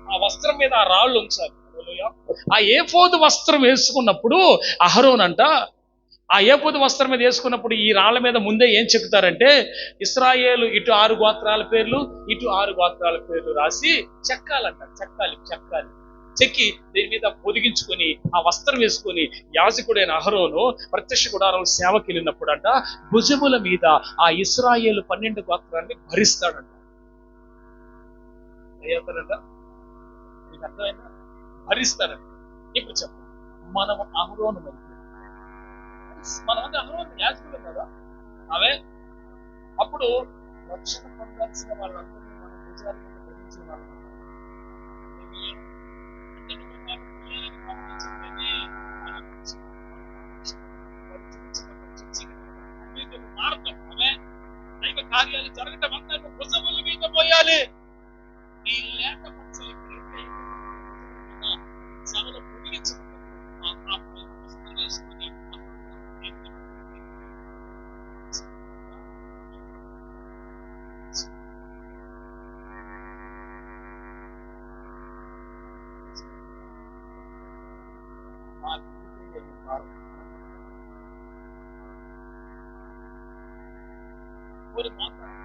ఆ వస్త్రం మీద ఆ రాళ్ళు ఉంచాలి. ఆ ఏఫోదు వస్త్రం వేసుకున్నప్పుడు అహరోన్ అంట ఆ ఏఫోదు వస్త్రం మీద వేసుకున్నప్పుడు ఈ రాళ్ళ మీద ముందే ఏం చెక్కుతారంటే ఇశ్రాయేలు ఇటు 6 గోత్రాల పేర్లు ఇటు 6 గోత్రాల పేర్లు రాసి చెక్కాలంట. చెక్కాలి చెక్కి దీని మీద పొదిగించుకొని ఆ వస్త్రం వేసుకొని యాజకుడైన అహరోను ప్రత్యక్ష గుడారం సేవకి వెళ్ళినప్పుడు అంట భుజముల మీద ఆ ఇశ్రాయేలు 12 గోత్రాన్ని భరిస్తాడంట. అయ్యారంట మీకు అర్థమైందా? భరిస్తాడంట. ఇప్పుడు చెప్పండి, మనం అహరోను మనమంటే అహరోను యాజకుడు కదా అవే. అప్పుడు రక్షణ పొందాల్సిన వాళ్ళందరినీ మనం భుజాల మీద భరించిన వాళ్ళు మార్గం అవే దైవ కార్యాలు జరగటం అంతా భుజముల మీద పోయాలి. ఈ లేత పచ్చలు సేవలో పొడిగించబడ్డారు. ஒரு மாற்றம்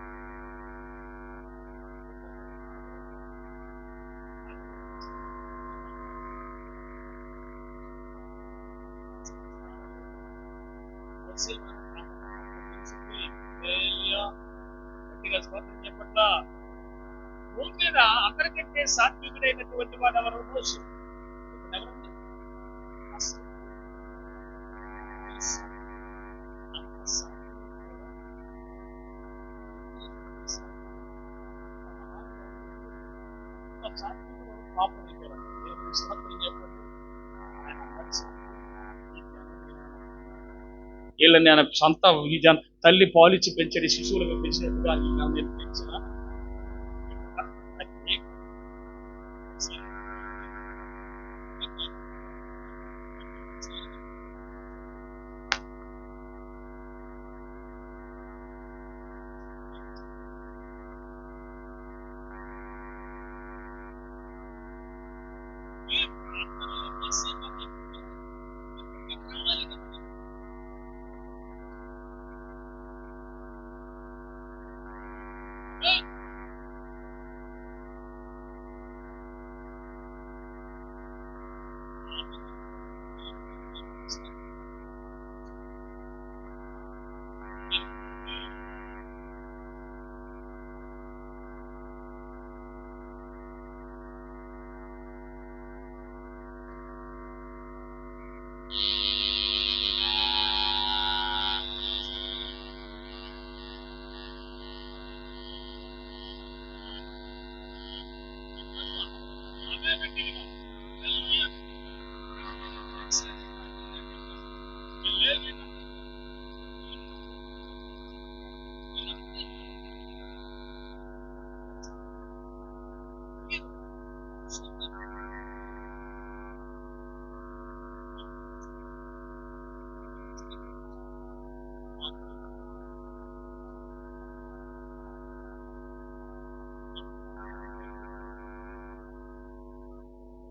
చెప్పట్లా భూమి మీద అందరికంటే సాత్వికుడైనటువంటి వాడు ఎవరు? మోషే. ఎవరండి? వీళ్ళని నేను సొంత తల్లి పాలిచ్చి పెంచడి శిశువులకు పెంచినట్టుగా నేను పెంచిన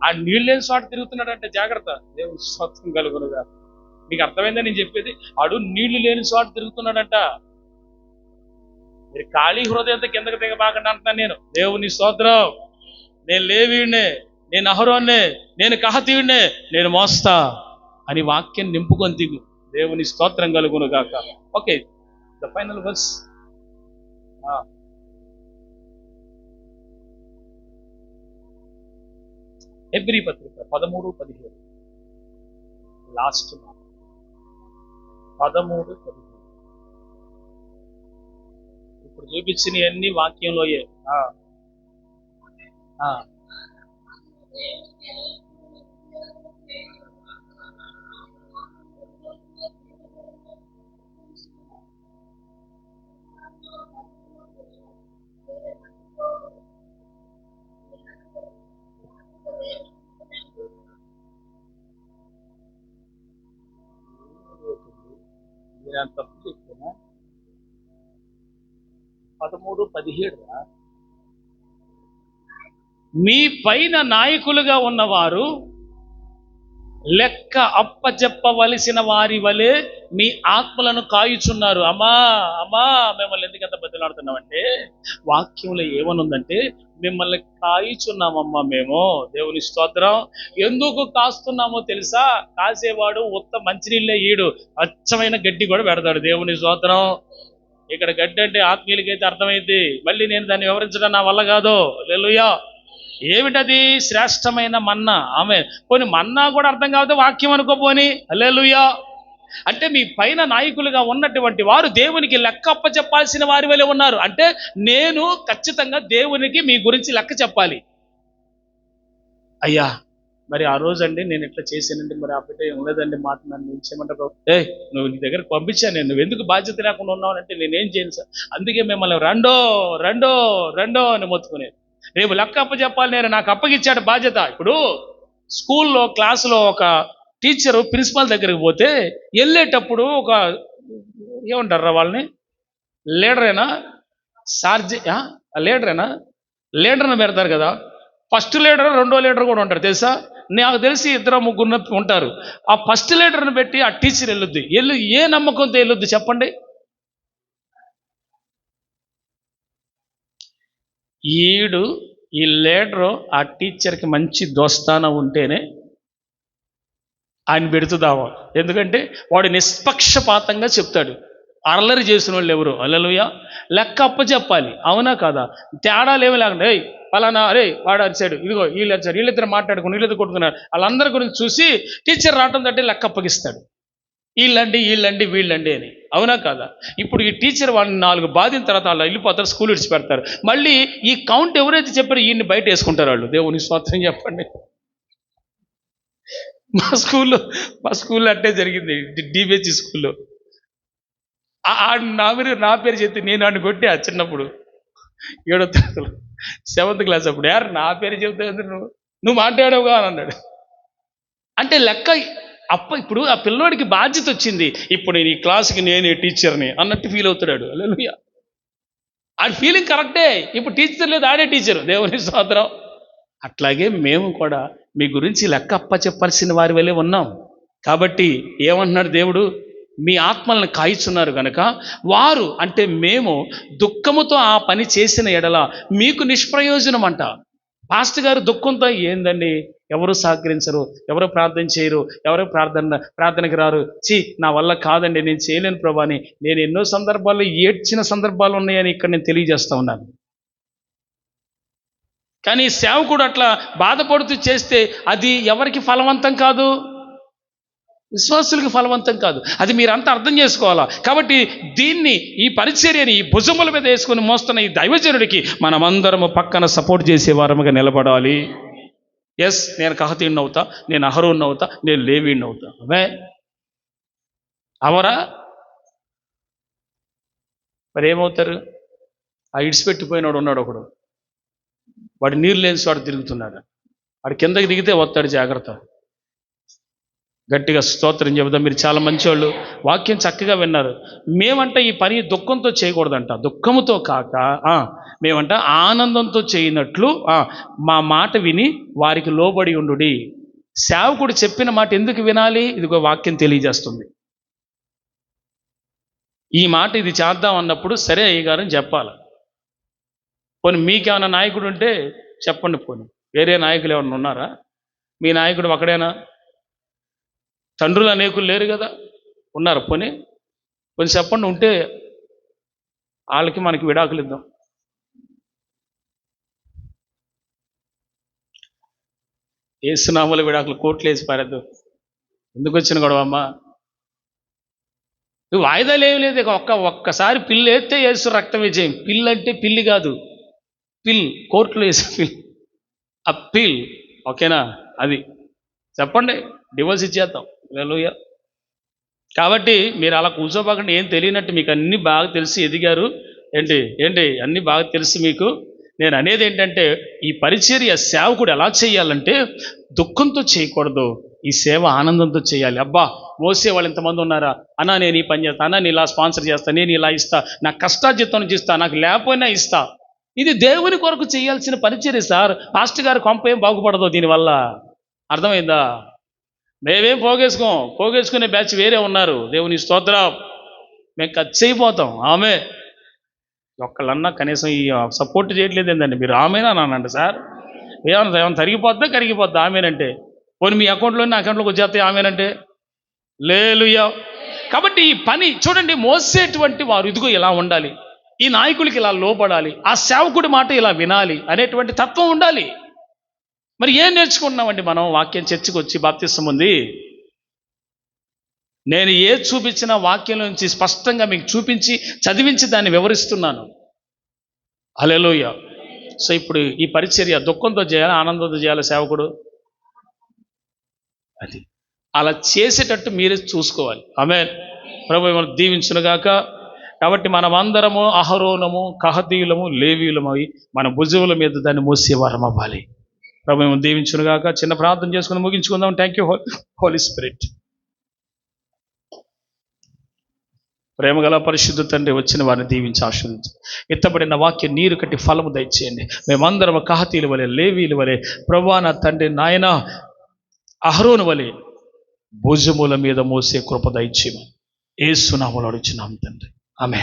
ఆ నీళ్ళు లేని చోట తిరుగుతున్నాడంటే జాగ్రత్త. దేవుని స్వత్వం కలుగునుగా. మీకు అర్థమైందా నేను చెప్పేది? ఆడు నీళ్లు లేని చోట తిరుగుతున్నాడంట. మీరు ఖాళీ హృదయంతో కిందకి దిగబాకండి అంటున్నాను నేను. దేవుని స్తోత్రం. నేను లేవీయుడినే, నేను అహరోన్నే, నేను కహతీయుడినే, నేను మోస్తా అని వాక్యం నింపుకొని దిగు. దేవుని స్తోత్రం కలుగును గాక. Okay, the final verse. హెబ్రీ పత్రిక 13:17 లాస్ట్ 13:17. ఇప్పుడు చూపించినవన్నీ వాక్యంలోయే. తప్పు చెప్తున్నా. 13:17 మీ పైన నాయకులుగా ఉన్నవారు లెక్క అప్పచెప్పవలసిన వారి వలె మీ ఆత్మలను కాయుచున్నారు. అమ్మా మిమ్మల్ని ఎందుకంత బతిలాడుతున్నామంటే వాక్యంలో ఏమనుందంటే మిమ్మల్ని కాయుచున్నామమ్మా మేము. దేవుని స్తోత్రం. ఎందుకు కాస్తున్నామో తెలుసా? కాసేవాడు ఉత్త మంచినీళ్ళే ఈడు, అచ్చమైన గడ్డి కూడా పెడతాడు. దేవుని స్తోత్రం. ఇక్కడ గడ్డి అంటే ఆత్మీయులకైతే అర్థమైంది. మళ్ళీ నేను దాన్ని వివరించడం నా వల్ల కాదు. హల్లెలూయా. ఏమిటది? శ్రేష్టమైన మన్నా. ఆమె పోనీ మన్నా కూడా అర్థం కాకపోతే వాక్యం అనుకోపోని. హల్లెలూయా. అంటే మీ పైన నాయకులుగా ఉన్నటువంటి వారు దేవునికి లెక్క అప్పచెప్పాల్సిన వారి వలె ఉన్నారు. అంటే నేను ఖచ్చితంగా దేవునికి మీ గురించి లెక్క చెప్పాలి. అయ్యా మరి ఆ రోజండి నేను ఇట్లా చేశానండి, మరి ఆ బిడ్డ ఏం లేదండి, మాట నన్ను ఏం చేయమంటారు? నువ్వు నీ దగ్గర పంపించాను, నేను నువ్వు ఎందుకు బాధ్యత లేకుండా ఉన్నావు అంటే నేనేం చేయను సార్, అందుకే మిమ్మల్ని రెండో రెండో రెండో అని మొత్తుకునేది. రేపు లెక్క అప్పచెప్పాలి, నేను నాకు అప్పగిచ్చాడు బాధ్యత. ఇప్పుడు స్కూల్లో క్లాసులో ఒక టీచరు ప్రిన్సిపాల్ దగ్గరికి పోతే వెళ్ళేటప్పుడు ఒక ఏమంటారా వాళ్ళని, లీడరేనా లీడర్ని పెడతారు కదా. ఫస్ట్ లీడర్ రెండో లీడర్ కూడా ఉంటారు తెలుసా. నాకు తెలిసి 2-3 ఉంటారు. ఆ ఫస్ట్ లీడర్ని పెట్టి ఆ టీచర్ వెళ్ళొద్ది. ఏ నమ్మకంతో వెళ్ళొద్ది చెప్పండి? ఈ లీడరు ఆ టీచర్కి మంచి దోస్తాన ఉంటేనే ఆయన పెడుతుందావా. ఎందుకంటే వాడు నిష్పక్షపాతంగా చెప్తాడు. అల్లరి చేసిన వాళ్ళు ఎవరు? హల్లెలూయా. లెక్క అప్పచెప్పాలి. అవునా కాదా? తేడాలు ఏమి లేకుండా పలానా వాడు అరిచాడు, ఇదిగో వీళ్ళు అరిచాడు, వీళ్ళిద్దరు మాట్లాడుకుని వీళ్ళిద్దరు కొట్టుకున్నారు, వాళ్ళందరి గురించి చూసి టీచర్ రావటం తట్టే లెక్క అప్పగిస్తాడు. వీళ్ళండి అని. అవునా కాదా? ఇప్పుడు ఈ టీచర్ వాళ్ళని 4 బాధిన తర్వాత వాళ్ళు వెళ్ళిపోతారు, స్కూల్ విడిచిపెడతారు. మళ్ళీ ఈ కౌంట్ ఎవరైతే చెప్పారో ఈయన్ని బయట వేసుకుంటారు వాళ్ళు. దేవుని స్తోత్రం చెప్పండి. మా స్కూల్లో అంటే జరిగింది. డిబిహెచ్ స్కూల్లో నా పేరు చెప్తే నేను వాడిని కొట్టా చిన్నప్పుడు 7వ తరగతిలో 7th క్లాస్ అప్పుడు. నా పేరు చెప్తే నువ్వు మాట్లాడావుగా అని అన్నాడు. అంటే లెక్క ఇప్పుడు ఆ పిల్లోడికి బాధ్యత వచ్చింది. ఇప్పుడు నేను ఈ క్లాస్కి నేనే టీచర్ని అన్నట్టు ఫీల్ అవుతున్నాడు. హల్లెలూయా. ఆ ఫీలింగ్ కరెక్టే. ఇప్పుడు టీచర్ లేదు, ఆడే టీచరు. దేవుని స్తోత్రం. అట్లాగే మేము కూడా మీ గురించి లెక్క అప్పచెప్పాల్సిన వారి వలె ఉన్నాం. కాబట్టి ఏమంటున్నాడు దేవుడు? మీ ఆత్మలను కాయిచున్నారు గనక వారు అంటే మేము దుఃఖముతో ఆ పని చేసిన ఎడల మీకు నిష్ప్రయోజనం అంట. పాస్టర్ గారు దుఃఖంతో ఏందండి, ఎవరు సహకరించరు, ఎవరు ప్రార్థన చేయరు, ఎవరు ప్రార్థనకి రారు, నా వల్ల కాదండి, నేను చేయలేను ప్రభా అని నేను ఎన్నో సందర్భాల్లో ఏడ్చిన సందర్భాలు ఉన్నాయని ఇక్కడ నేను తెలియజేస్తా ఉన్నాను. కానీ సేవకుడు అట్లా బాధపడుతూ చేస్తే అది ఎవరికి ఫలవంతం కాదు? విశ్వాసులకు ఫలవంతం కాదు. అది మీరంతా అర్థం చేసుకోవాలా. కాబట్టి ఈ పరిచర్యని ఈ భుజముల మీద వేసుకొని మోస్తున్న ఈ దైవజనుడికి మనమందరము పక్కన సపోర్ట్ చేసేవారముగా నిలబడాలి. ఎస్, నేను కహతీయుడిని అవుతా, నేను అహరోన్ని అవుతా, నేను లేవీయుడిని అవుతా. అవరా మరి ఏమవుతారు? ఆ ఇడిచిపెట్టిపోయినాడు ఉన్నాడు ఒకడు, వాడు నీరు లేని చోట తిరుగుతున్నాడు. వాడు కిందకి దిగితే వస్తాడు, జాగ్రత్త. గట్టిగా స్తోత్రం చెబుదాం. మీరు చాలా మంచివాళ్ళు, వాక్యం చక్కగా విన్నారు. మేమంట ఈ పని దుఃఖంతో చేయకూడదంట, దుఃఖముతో కాక మేమంట ఆనందంతో చేయనట్లు మా మాట విని వారికి లోబడి ఉండుడి. సేవకుడు చెప్పిన మాట ఎందుకు వినాలి? ఇదిగో వాక్యం తెలియజేస్తుంది. ఈ మాట ఇది చేద్దాం అన్నప్పుడు సరే అయ్యగారని చెప్పాలి. పోనీ మీకేమైనా నాయకుడు ఉంటే చెప్పండి. పోనీ వేరే నాయకులు ఏమన్నా ఉన్నారా? మీ నాయకుడు ఒకడేనా? తండ్రులు అనేకులు లేరు కదా, ఉన్నారు. పోనీ కొంచెం చెప్పండి, ఉంటే వాళ్ళకి మనకి విడాకులు ఇద్దాం. ఏసునామల విడాకులు కోట్లు వేసి పారేద్దాం. ఎందుకు వచ్చిన గొడవమ్మా? వాయిదాలు ఏమి లేదు. ఒక్కసారి పిల్లి వేస్తే ఏసు రక్త విజయం. పిల్లి అంటే పిల్లి కాదు, కోర్టులో వేసే అప్పీల్. ఓకేనా? అది చెప్పండి, డివోర్స్ ఇచ్చేద్దాం. హల్లెలూయా. కాబట్టి మీరు అలా కూర్చోబాకండి. ఏం తెలియనట్టు, మీకు అన్నీ బాగా తెలిసి ఎదిగారు. ఏంటి అన్నీ బాగా తెలుసు మీకు. నేను అనేది ఏంటంటే, ఈ పరిచర్య సేవకుడు ఎలా చేయాలంటే దుఃఖంతో చేయకూడదు, ఈ సేవ ఆనందంతో చేయాలి. అబ్బా, మోసే వాళ్ళు ఇంతమంది ఉన్నారా అన్నా, నేను ఈ పని చేస్తా అన్నా, నేను ఇలా స్పాన్సర్ చేస్తా, నేను ఇలా ఇస్తా, నా కష్టార్జితం నుంచి ఇస్తా, నాకు లేకపోయినా ఇస్తా. ఇది దేవుని కొరకు చేయాల్సిన పరిచర్య సార్. పాస్టర్ గారు కొంప ఏం బాగుపడదు దీనివల్ల. అర్థమైందా? మేమేం పోగేసుకునే బ్యాచ్ వేరే ఉన్నారు. దేవుని స్తోత్రం. మేము ఖర్చు అయిపోతాం. ఆమె ఒక్కళ్ళన్నా కనీసం ఈ సపోర్ట్ చేయట్లేదు ఏంటండి మీరు? ఆమెనా నానండి సార్. ఏమన్నా తరిగిపోద్దా కరిగిపోద్దా ఆమెనంటే? పోనీ మీ అకౌంట్లో నా అకౌంట్లోకి వచ్చేస్తాయి ఆమెనంటే. హల్లెలూయా. కాబట్టి ఈ పని చూడండి, మోసేటువంటి వారు ఇదిగో ఇలా ఉండాలి, ఈ నాయకులకి ఇలా లోపడాలి, ఆ సేవకుడి మాట ఇలా వినాలి అనేటువంటి తత్వం ఉండాలి. మరి ఏం నేర్చుకుంటున్నామండి మనం? వాక్యం చర్చకు వచ్చి బాప్తిసం ఉంది. నేను ఏది చూపించిన వాక్యం నుంచి స్పష్టంగా మీకు చూపించి చదివించి దాన్ని వివరిస్తున్నాను. హల్లెలూయా. సో ఇప్పుడు ఈ పరిచర్య దుఃఖంతో చేయాలి, ఆనందంతో చేయాలి సేవకుడు? అది అలా చేసేటట్టు మీరే చూసుకోవాలి. ఆమేన్. ప్రభువు మిమ్మల్ని దీవించునుగాక. కాబట్టి మనమందరము అహరోనము, కహతీయులము, లేవీయులమై మన భుజముల మీద దాన్ని మోసేవారం అవ్వాలి. ప్రభువు మిమ్మల్ని దీవించునుగాక. చిన్న ప్రార్థన చేసుకుని ముగించుకుందాం. Thank you Holy Spirit. ప్రేమగల పరిశుద్ధ తండ్రి, వచ్చిన వారిని దీవించి ఆశీర్వదించు. ఎత్తబడిన వాక్యం నీరు కట్టి ఫలము దయచేయండి. మేమందరం కహతీయుల వలె, లేవీయుల వలె, ప్రభువా నా తండ్రి నాయన అహరోను వలె భుజముల మీద మోసే కృప దయచేయమని యేసు నామములో అడుగుచున్నాం తండ్రి. ఆమేన్.